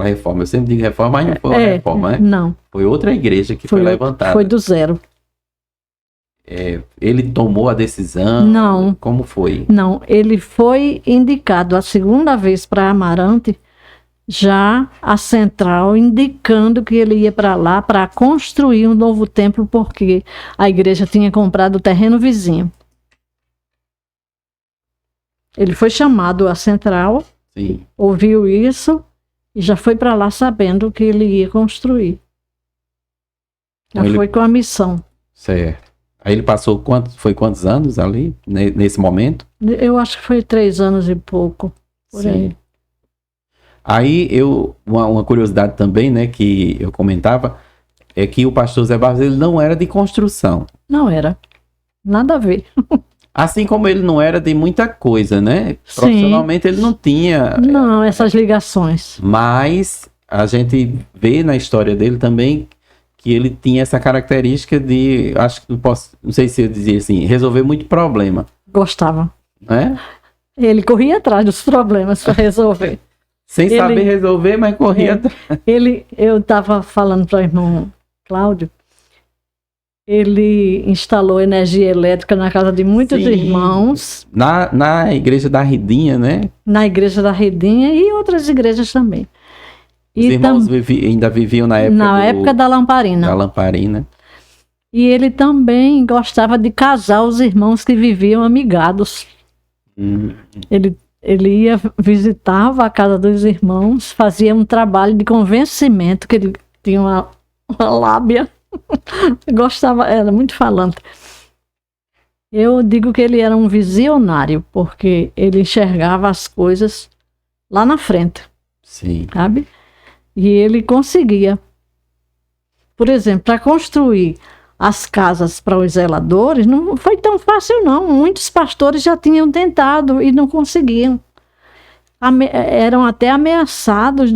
reforma. Eu sempre digo reforma, mas não foi uma reforma, né? Não. Foi outra igreja que foi levantada. Foi do zero. Ele tomou a decisão? Não. Como foi? Não, ele foi indicado a segunda vez para Amarante, já a central indicando que ele ia para lá para construir um novo templo, porque a igreja tinha comprado o terreno vizinho. Ele foi chamado à central, sim, ouviu isso e já foi para lá sabendo que ele ia construir. Já então foi com a missão. Certo. Aí ele passou quantos anos ali, nesse momento? Eu acho que foi 3 anos e pouco, por sim. aí. Aí uma curiosidade também, né, que eu comentava, é que o pastor Zé Barros, ele não era de construção. Não era. Nada a ver. Assim como ele não era de muita coisa, né? Sim. Profissionalmente ele não tinha... Não, essas ligações. Mas a gente vê na história dele também que ele tinha essa característica de, acho que não sei se eu dizia assim, resolver muito problema. Gostava. Né? Ele corria atrás dos problemas para resolver. Sem saber resolver, mas corria atrás. Eu estava falando para o irmão Cláudio, ele instalou energia elétrica na casa de muitos irmãos. Na igreja da Ridinha, né? Na igreja da Ridinha e outras igrejas também. Os irmãos ainda viviam na época da lamparina. Da lamparina. E ele também gostava de casar os irmãos que viviam amigados. Ele ia, visitava a casa dos irmãos, fazia um trabalho de convencimento, que ele tinha uma lábia. Gostava, era muito falante. Eu digo que ele era um visionário, porque ele enxergava as coisas lá na frente. Sim. Sabe? E ele conseguia. Por exemplo, para construir as casas para os zeladores, não foi tão fácil, não. Muitos pastores já tinham tentado e não conseguiam. Eram até ameaçados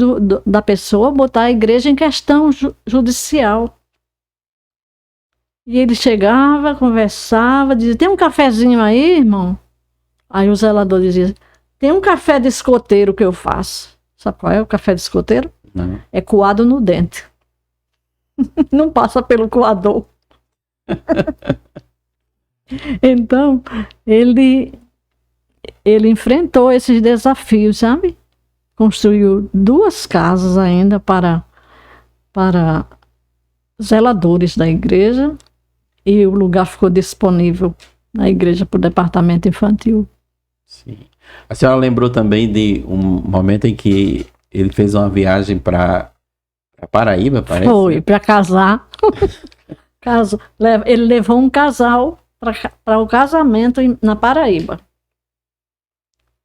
da pessoa botar a igreja em questão judicial. E ele chegava, conversava, dizia, tem um cafezinho aí, irmão? Aí o zelador dizia, tem um café de escoteiro que eu faço. Sabe qual é o café de escoteiro? Não. É coado no dente. Não passa pelo coador. Então, ele enfrentou esses desafios, sabe? Construiu 2 casas ainda para zeladores da igreja e o lugar ficou disponível na igreja para o departamento infantil. Sim. A senhora lembrou também de um momento em que ele fez uma viagem para Paraíba, parece? Foi, para casar. Ele levou um casal para o casamento na Paraíba.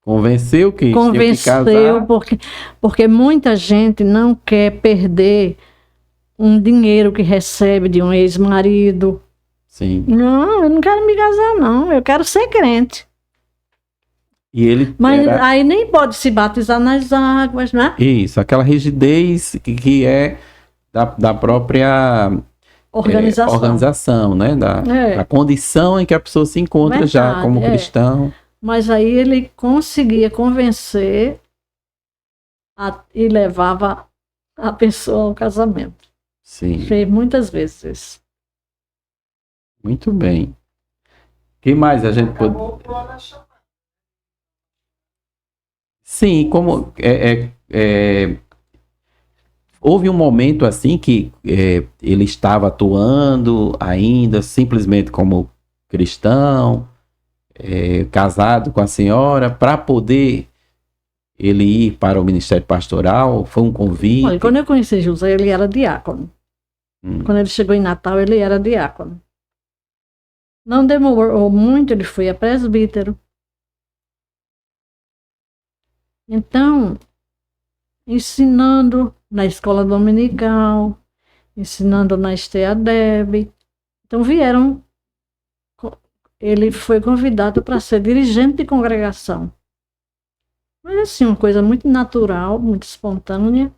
Convenceu que tinha que Convenceu, casar. porque muita gente não quer perder um dinheiro que recebe de um ex-marido. Sim. Não, eu não quero me casar, não. Eu quero ser crente. E ele Mas aí nem pode se batizar nas águas, né? Isso, aquela rigidez que é da própria organização, né? Da condição em que a pessoa se encontra já como cristão. Mas aí ele conseguia convencer e levava a pessoa ao casamento. Sim. Fez muitas vezes isso. Muito bem. O que mais a gente pode... Sim, como houve um momento assim que ele estava atuando ainda simplesmente como cristão, casado com a senhora, para poder ele ir para o ministério pastoral. Foi um convite. Olha, quando eu conheci José, ele era diácono. Quando ele chegou em Natal, ele era diácono. Não demorou muito, ele foi a presbítero. Então, ensinando na escola dominical, ensinando na STADEB. Então ele foi convidado para ser dirigente de congregação. Mas assim, uma coisa muito natural, muito espontânea.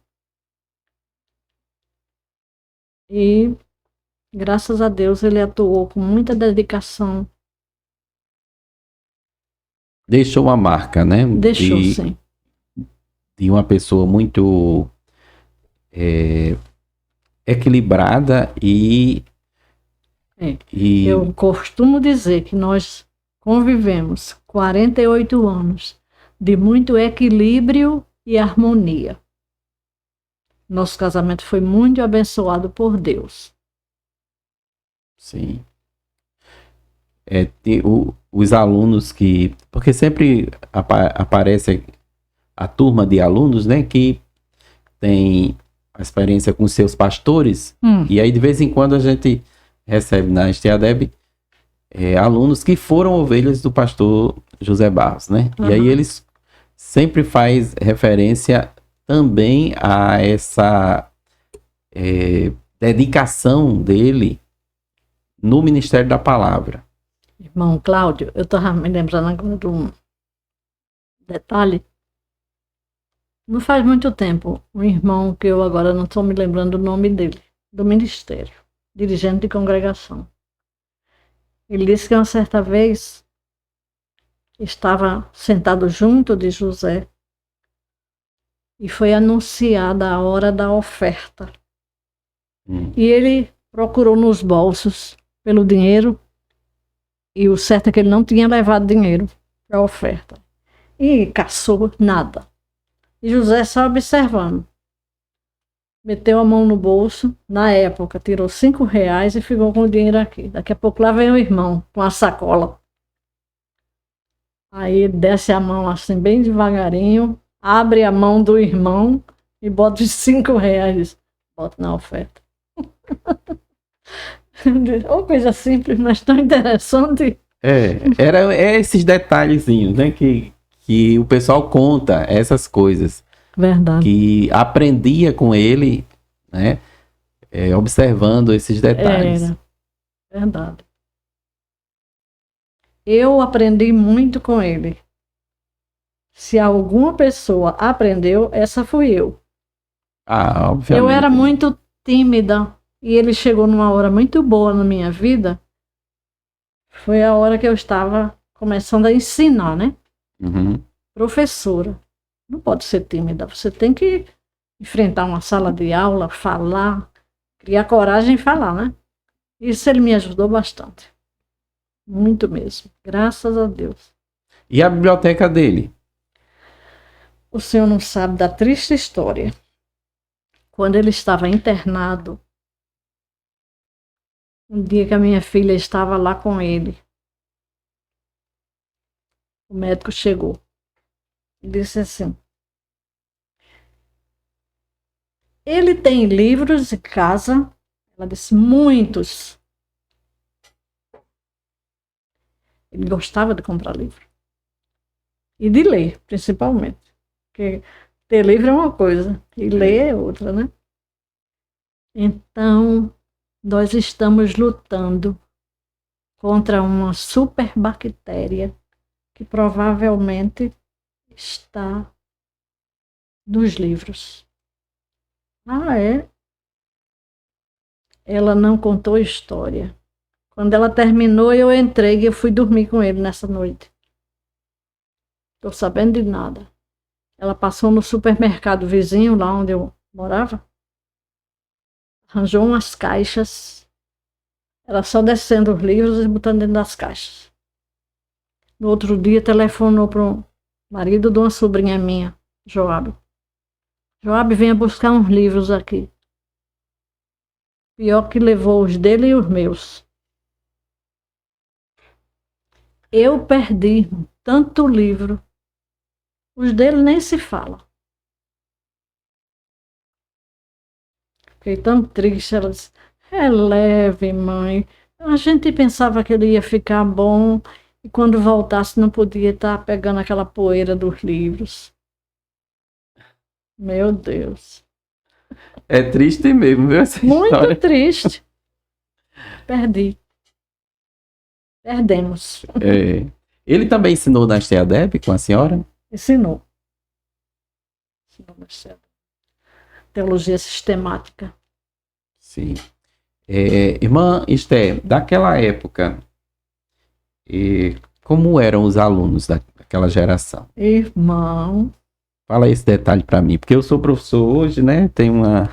E, graças a Deus, ele atuou com muita dedicação. Deixou uma marca, né? Deixou, sim. De uma pessoa muito equilibrada e eu costumo dizer que nós convivemos 48 anos de muito equilíbrio e harmonia. Nosso casamento foi muito abençoado por Deus. Sim. Os alunos que... Porque sempre aparece a turma de alunos, né, que tem a experiência com seus pastores, e aí de vez em quando a gente recebe na STADEB alunos que foram ovelhas do pastor José Barros, né? E aí eles sempre faz referência também a essa dedicação dele no Ministério da Palavra. Irmão Cláudio, eu estava me lembrando agora de um detalhe. Não faz muito tempo, um irmão que eu agora não estou me lembrando o nome dele, do ministério, dirigente de congregação. Ele disse que uma certa vez estava sentado junto de José e foi anunciada a hora da oferta. E ele procurou nos bolsos pelo dinheiro e o certo é que ele não tinha levado dinheiro para a oferta. E caçou nada. E José só observando. Meteu a mão no bolso, na época tirou R$5 e ficou com o dinheiro aqui. Daqui a pouco lá vem o irmão com a sacola. Aí desce a mão assim bem devagarinho, abre a mão do irmão e bota os R$5, bota na oferta. Uma coisa simples, mas tão interessante. Era esses detalhezinhos, né, que o pessoal conta, essas coisas. Verdade. Que aprendia com ele, né, observando esses detalhes. Era. Verdade. Eu aprendi muito com ele. Se alguma pessoa aprendeu, essa fui eu. Obviamente. Eu era muito tímida. E ele chegou numa hora muito boa na minha vida. Foi a hora que eu estava começando a ensinar, né? Uhum. Professora. Não pode ser tímida. Você tem que enfrentar uma sala de aula, falar, criar coragem e falar, né? Isso ele me ajudou bastante. Muito mesmo. Graças a Deus. E a biblioteca dele? O senhor não sabe da triste história. Quando ele estava internado, um dia que a minha filha estava lá com ele, o médico chegou e disse assim: ele tem livros em casa? Ela disse: muitos. Ele gostava de comprar livro. E de ler, principalmente. Porque ter livro é uma coisa e ler é outra, né? Então, nós estamos lutando contra uma superbactéria que provavelmente está nos livros. Ah, é? Ela não contou história. Quando ela terminou, eu entrei e eu fui dormir com ele nessa noite. Estou sabendo de nada. Ela passou no supermercado vizinho, lá onde eu morava, arranjou umas caixas. Era só descendo os livros e botando dentro das caixas. No outro dia, telefonou para o marido de uma sobrinha minha, Joab. Joab, venha buscar uns livros aqui. Pior que levou os dele e os meus. Eu perdi tanto livro. Os dele nem se fala. Fiquei tão triste. Ela disse: é leve, mãe. A gente pensava que ele ia ficar bom e quando voltasse não podia estar pegando aquela poeira dos livros. Meu Deus. É triste mesmo, viu, essa Muito história? triste. Perdi. Perdemos. É. Ele também ensinou na STADEB com a senhora? Ensinou. Teologia sistemática. Sim. Irmã Esther, daquela época, como eram os alunos daquela geração? Irmão. Fala esse detalhe para mim, porque eu sou professor hoje, né? Tenho uma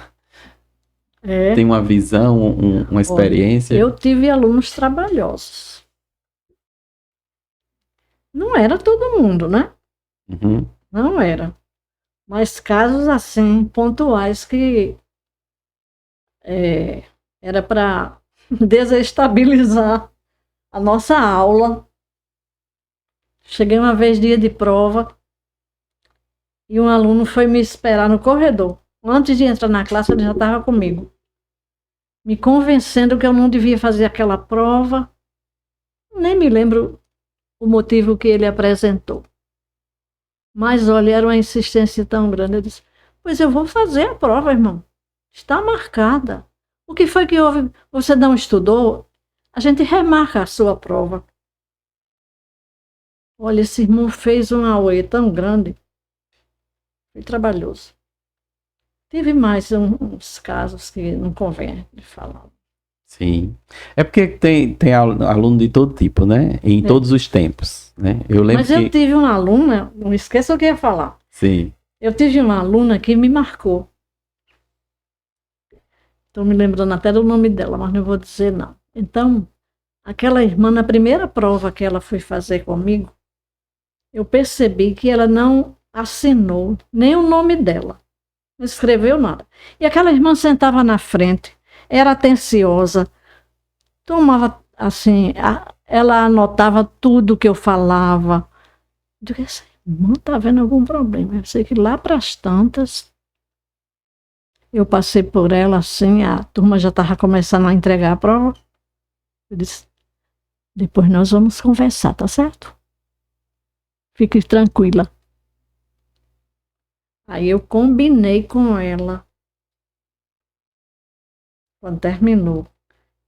visão, uma experiência. Eu tive alunos trabalhosos. Não era todo mundo, né? Uhum. Não era. Mas casos assim, pontuais, que era para desestabilizar a nossa aula. Cheguei uma vez, dia de prova, e um aluno foi me esperar no corredor. Antes de entrar na classe, ele já estava comigo, me convencendo que eu não devia fazer aquela prova. Nem me lembro o motivo que ele apresentou. Mas, olha, era uma insistência tão grande. Eu disse: pois eu vou fazer a prova, irmão. Está marcada. O que foi que houve? Você não estudou? A gente remarca a sua prova. Olha, esse irmão fez um auê tão grande. Foi trabalhoso. Tive mais uns casos que não convém de falar. Sim. É porque tem aluno de todo tipo, né? Em todos os tempos, né? Eu lembro Mas eu tive uma aluna, não esqueça o que eu ia falar. Sim. Eu tive uma aluna que me marcou. Estou me lembrando até do nome dela, mas não vou dizer não. Então, aquela irmã, na primeira prova que ela foi fazer comigo, eu percebi que ela não assinou nem o nome dela. Não escreveu nada. E aquela irmã sentava na frente, era atenciosa, tomava assim, ela anotava tudo que eu falava. Eu digo: essa irmã está vendo algum problema. Eu sei que lá para as tantas, eu passei por ela assim, a turma já estava começando a entregar a prova. Eu disse: depois nós vamos conversar, tá certo? Fique tranquila. Aí eu combinei com ela. Quando terminou,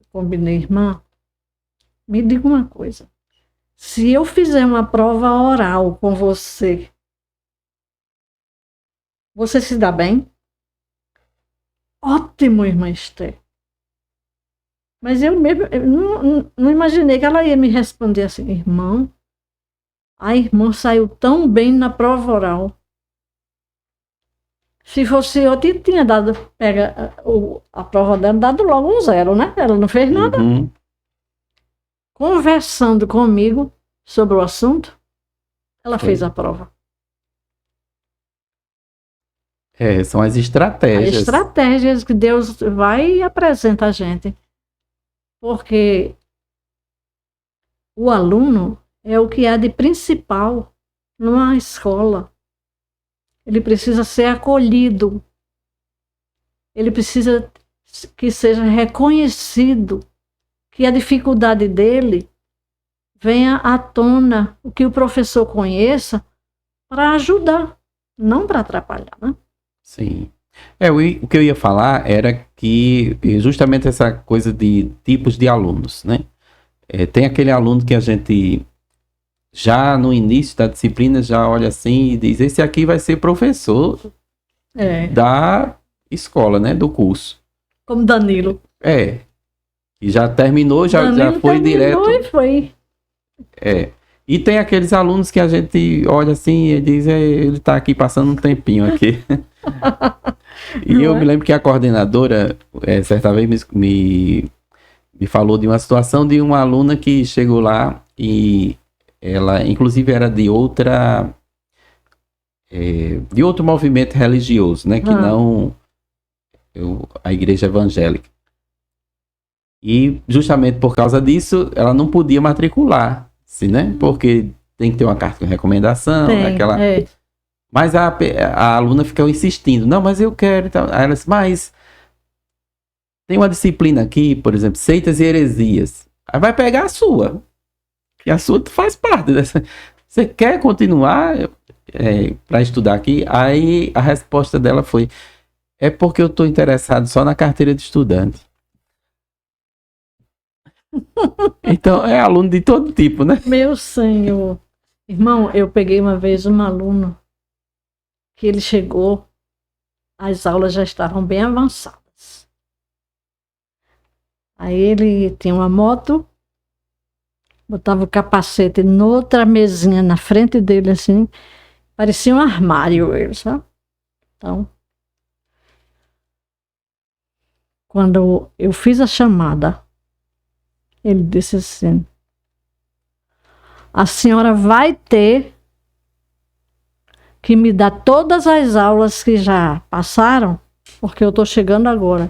eu combinei: irmã, me diga uma coisa. Se eu fizer uma prova oral com você, você se dá bem? Ótimo, irmã Esther. Mas eu mesmo eu não imaginei que ela ia me responder assim, irmão, a irmã saiu tão bem na prova oral. Se fosse eu, tinha dado, a prova dela, dado logo um 0, né? Ela não fez nada. Uhum. Conversando comigo sobre o assunto, ela Foi. fez a prova. São as As estratégias. estratégias que Deus vai e apresenta a gente. Porque o aluno é o que há de principal numa escola. Ele precisa ser acolhido. Ele precisa que seja reconhecido, que a dificuldade dele venha à tona, o que o professor conheça, para ajudar, não para atrapalhar, né? Sim. O que eu ia falar era que justamente essa coisa de tipos de alunos, né? Tem aquele aluno que a gente já no início da disciplina já olha assim e diz, esse aqui vai ser professor da escola, né? Do curso. Como Danilo. E já terminou, já foi direto. E foi. E tem aqueles alunos que a gente olha assim e diz, ele tá aqui passando um tempinho aqui. E eu me lembro que a coordenadora, certa vez, me falou de uma situação de uma aluna que chegou lá e ela, inclusive, era de outra... de outro movimento religioso, né? Que não a igreja evangélica. E justamente por causa disso, ela não podia matricular, assim, né? Porque tem que ter uma carta de recomendação, aquela... Mas a aluna ficou insistindo, não, mas eu quero. Então, aí ela disse, mas tem uma disciplina aqui, por exemplo, seitas e heresias. Aí vai pegar a sua. E a sua faz parte dessa. Você quer continuar para estudar aqui? Aí a resposta dela foi, é porque eu estou interessado só na carteira de estudante. Então é aluno de todo tipo, né? Meu senhor. Irmão, eu peguei uma vez um aluno que ele chegou, as aulas já estavam bem avançadas. Aí ele tinha uma moto, botava o capacete noutra mesinha na frente dele, assim, parecia um armário, ele, sabe? Então, quando eu fiz a chamada, ele disse assim, a senhora vai ter que me dar todas as aulas que já passaram, porque eu estou chegando agora.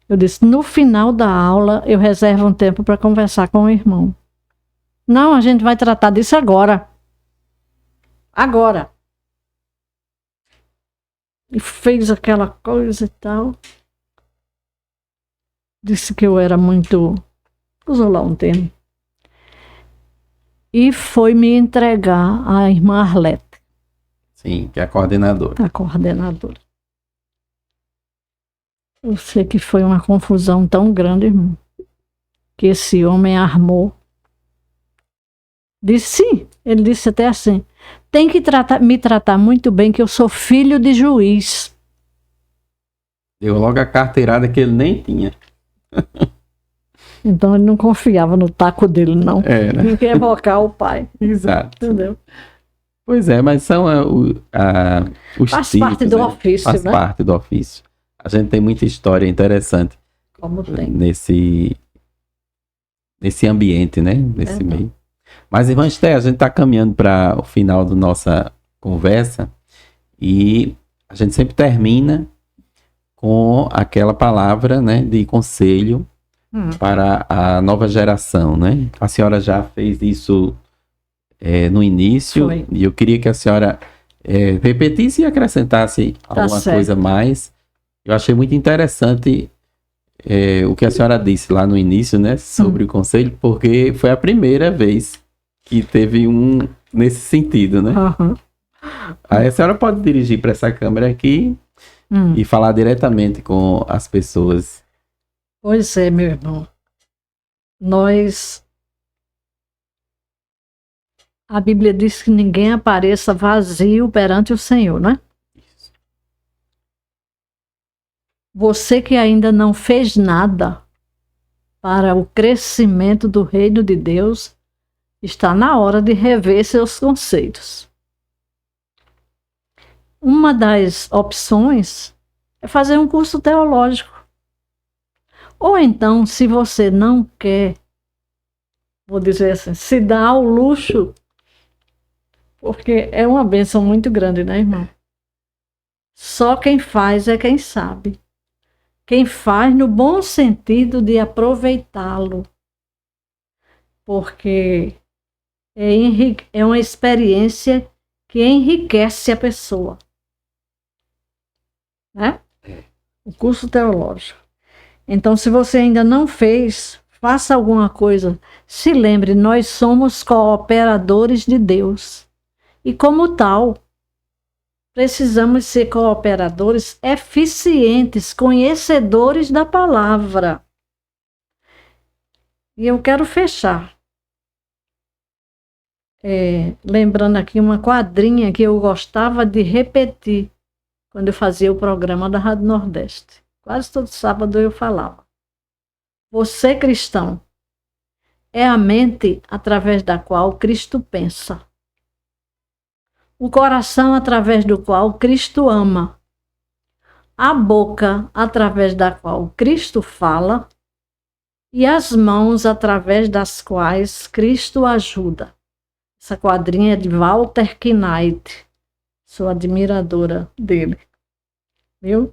Eu disse, no final da aula, eu reservo um tempo para conversar com o irmão. Não, a gente vai tratar disso agora. Agora. E fez aquela coisa e tal. Disse que eu era muito... Usou lá um termo. E foi me entregar à irmã Arlete. Sim, que é a coordenadora. A coordenadora. Eu sei que foi uma confusão tão grande, irmão, que esse homem armou. Disse sim, ele disse até assim, tem que me tratar muito bem, que eu sou filho de juiz. Deu logo a carteirada que ele nem tinha. Então ele não confiava no taco dele, não. Né? Tinha que evocar o pai. Exato. Entendeu? Pois é, mas são os faz tipos, parte do ofício, faz né? parte do ofício. A gente tem muita história interessante. Como tem. Nesse ambiente, né? Nesse meio. Mas, irmã Esté, a gente está caminhando para o final da nossa conversa e a gente sempre termina com aquela palavra, né, de conselho para a nova geração, né? A senhora já fez isso no início. Foi. E eu queria que a senhora repetisse e acrescentasse alguma coisa mais. Eu achei muito interessante o que a senhora disse lá no início, né, sobre o conselho, porque foi a primeira vez que teve um nesse sentido, né? Aí a senhora pode dirigir para essa câmera aqui e falar diretamente com as pessoas. Pois é, meu irmão. A Bíblia diz que ninguém apareça vazio perante o Senhor, né? Você que ainda não fez nada para o crescimento do reino de Deus, está na hora de rever seus conceitos. Uma das opções é fazer um curso teológico. Ou então, se você não quer, vou dizer assim, se dá ao luxo, porque é uma bênção muito grande, né, irmão? Só quem faz é quem sabe. Quem faz no bom sentido de aproveitá-lo. Porque é uma experiência que enriquece a pessoa. Né? O curso teológico. Então, se você ainda não fez, faça alguma coisa. Se lembre, nós somos cooperadores de Deus. E como tal, precisamos ser cooperadores eficientes, conhecedores da palavra. E eu quero fechar. Lembrando aqui uma quadrinha que eu gostava de repetir quando eu fazia o programa da Rádio Nordeste. Quase todo sábado eu falava. Você, cristão, é a mente através da qual Cristo pensa. O coração através do qual Cristo ama. A boca através da qual Cristo fala. E as mãos através das quais Cristo ajuda. Essa quadrinha é de Walter Knight. Sou admiradora dele. Viu?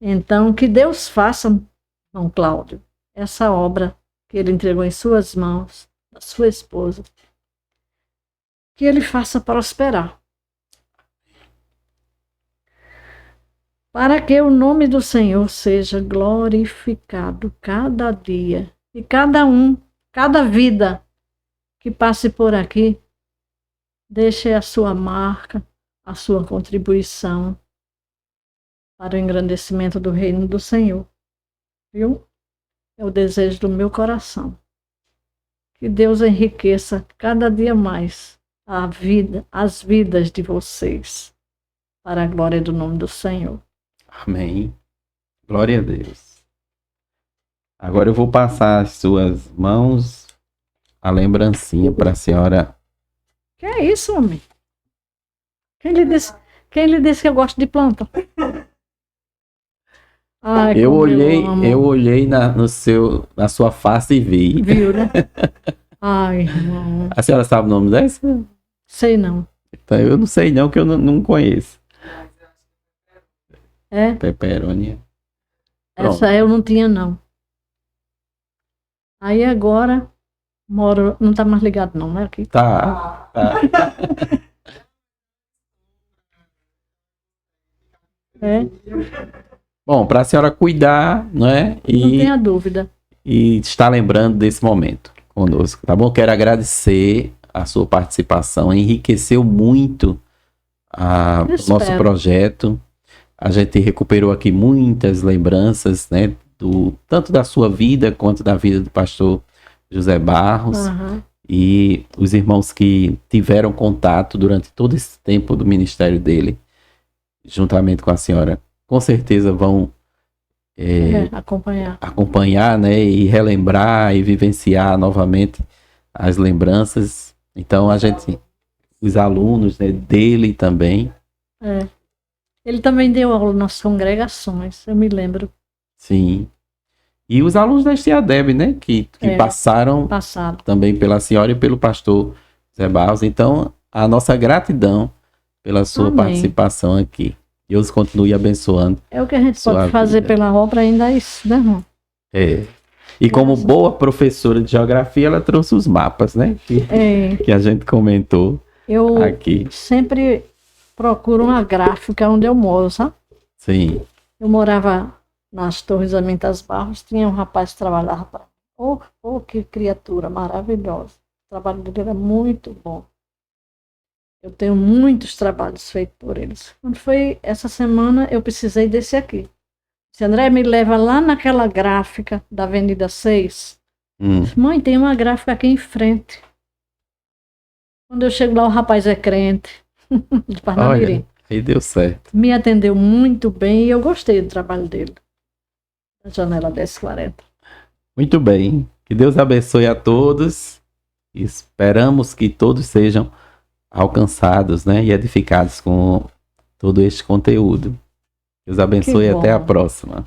Então, que Deus faça, irmão Cláudio, essa obra que ele entregou em suas mãos, da sua esposa, que ele faça prosperar. Para que o nome do Senhor seja glorificado cada dia. E cada vida que passe por aqui, deixe a sua marca, a sua contribuição para o engrandecimento do reino do Senhor. Viu? É o desejo do meu coração. Que Deus enriqueça cada dia mais as vidas de vocês, para a glória do nome do Senhor. Amém. Glória a Deus. Agora eu vou passar às suas mãos a lembrancinha para a senhora. Que é isso, homem? Quem lhe disse que eu gosto de planta? Ai, Eu olhei na sua face e vi. Viu, né? Ai, irmão. A senhora sabe o nome dessa? Sei não. Então, eu não sei não, que eu não conheço. É? Peperônia. Essa eu não tinha, não. Aí agora, não tá mais ligado não, né? Aqui. Tá. É? Bom, para a senhora cuidar, né? Não tenha dúvida. E estar lembrando desse momento conosco, tá bom? Quero agradecer a sua participação, enriqueceu muito o nosso projeto. A gente recuperou aqui muitas lembranças, né? Tanto da sua vida quanto da vida do pastor José Barros. Uhum. E os irmãos que tiveram contato durante todo esse tempo do ministério dele, juntamente com a senhora, com certeza vão acompanhar, né, e relembrar e vivenciar novamente as lembranças. Então os alunos, né, dele também. Ele também deu aula nas congregações, eu me lembro. Sim. E os alunos da STADEB, né, que passaram também pela senhora e pelo pastor Zé Barros. Então, a nossa gratidão pela sua participação aqui. Deus continue abençoando. É o que a gente pode fazer pela obra, ainda é isso, né, irmão? E como boa professora de geografia, ela trouxe os mapas, né? Que a gente comentou aqui. Eu sempre procuro uma gráfica onde eu moro, sabe? Sim. Eu morava nas Torres Amintas Barros, tinha um rapaz que trabalhava para mim. Oh, que criatura maravilhosa. O trabalho dele era muito bom. Eu tenho muitos trabalhos feitos por eles. Quando foi essa semana, eu precisei desse aqui. Se André me leva lá naquela gráfica da Avenida 6. Mãe, tem uma gráfica aqui em frente. Quando eu chego lá, o rapaz é crente. De Parnamirim. Aí deu certo. Me atendeu muito bem e eu gostei do trabalho dele. na janela 1040. Muito bem. Que Deus abençoe a todos. Esperamos que todos sejam alcançados, né, e edificados com todo este conteúdo. Deus abençoe e até a próxima.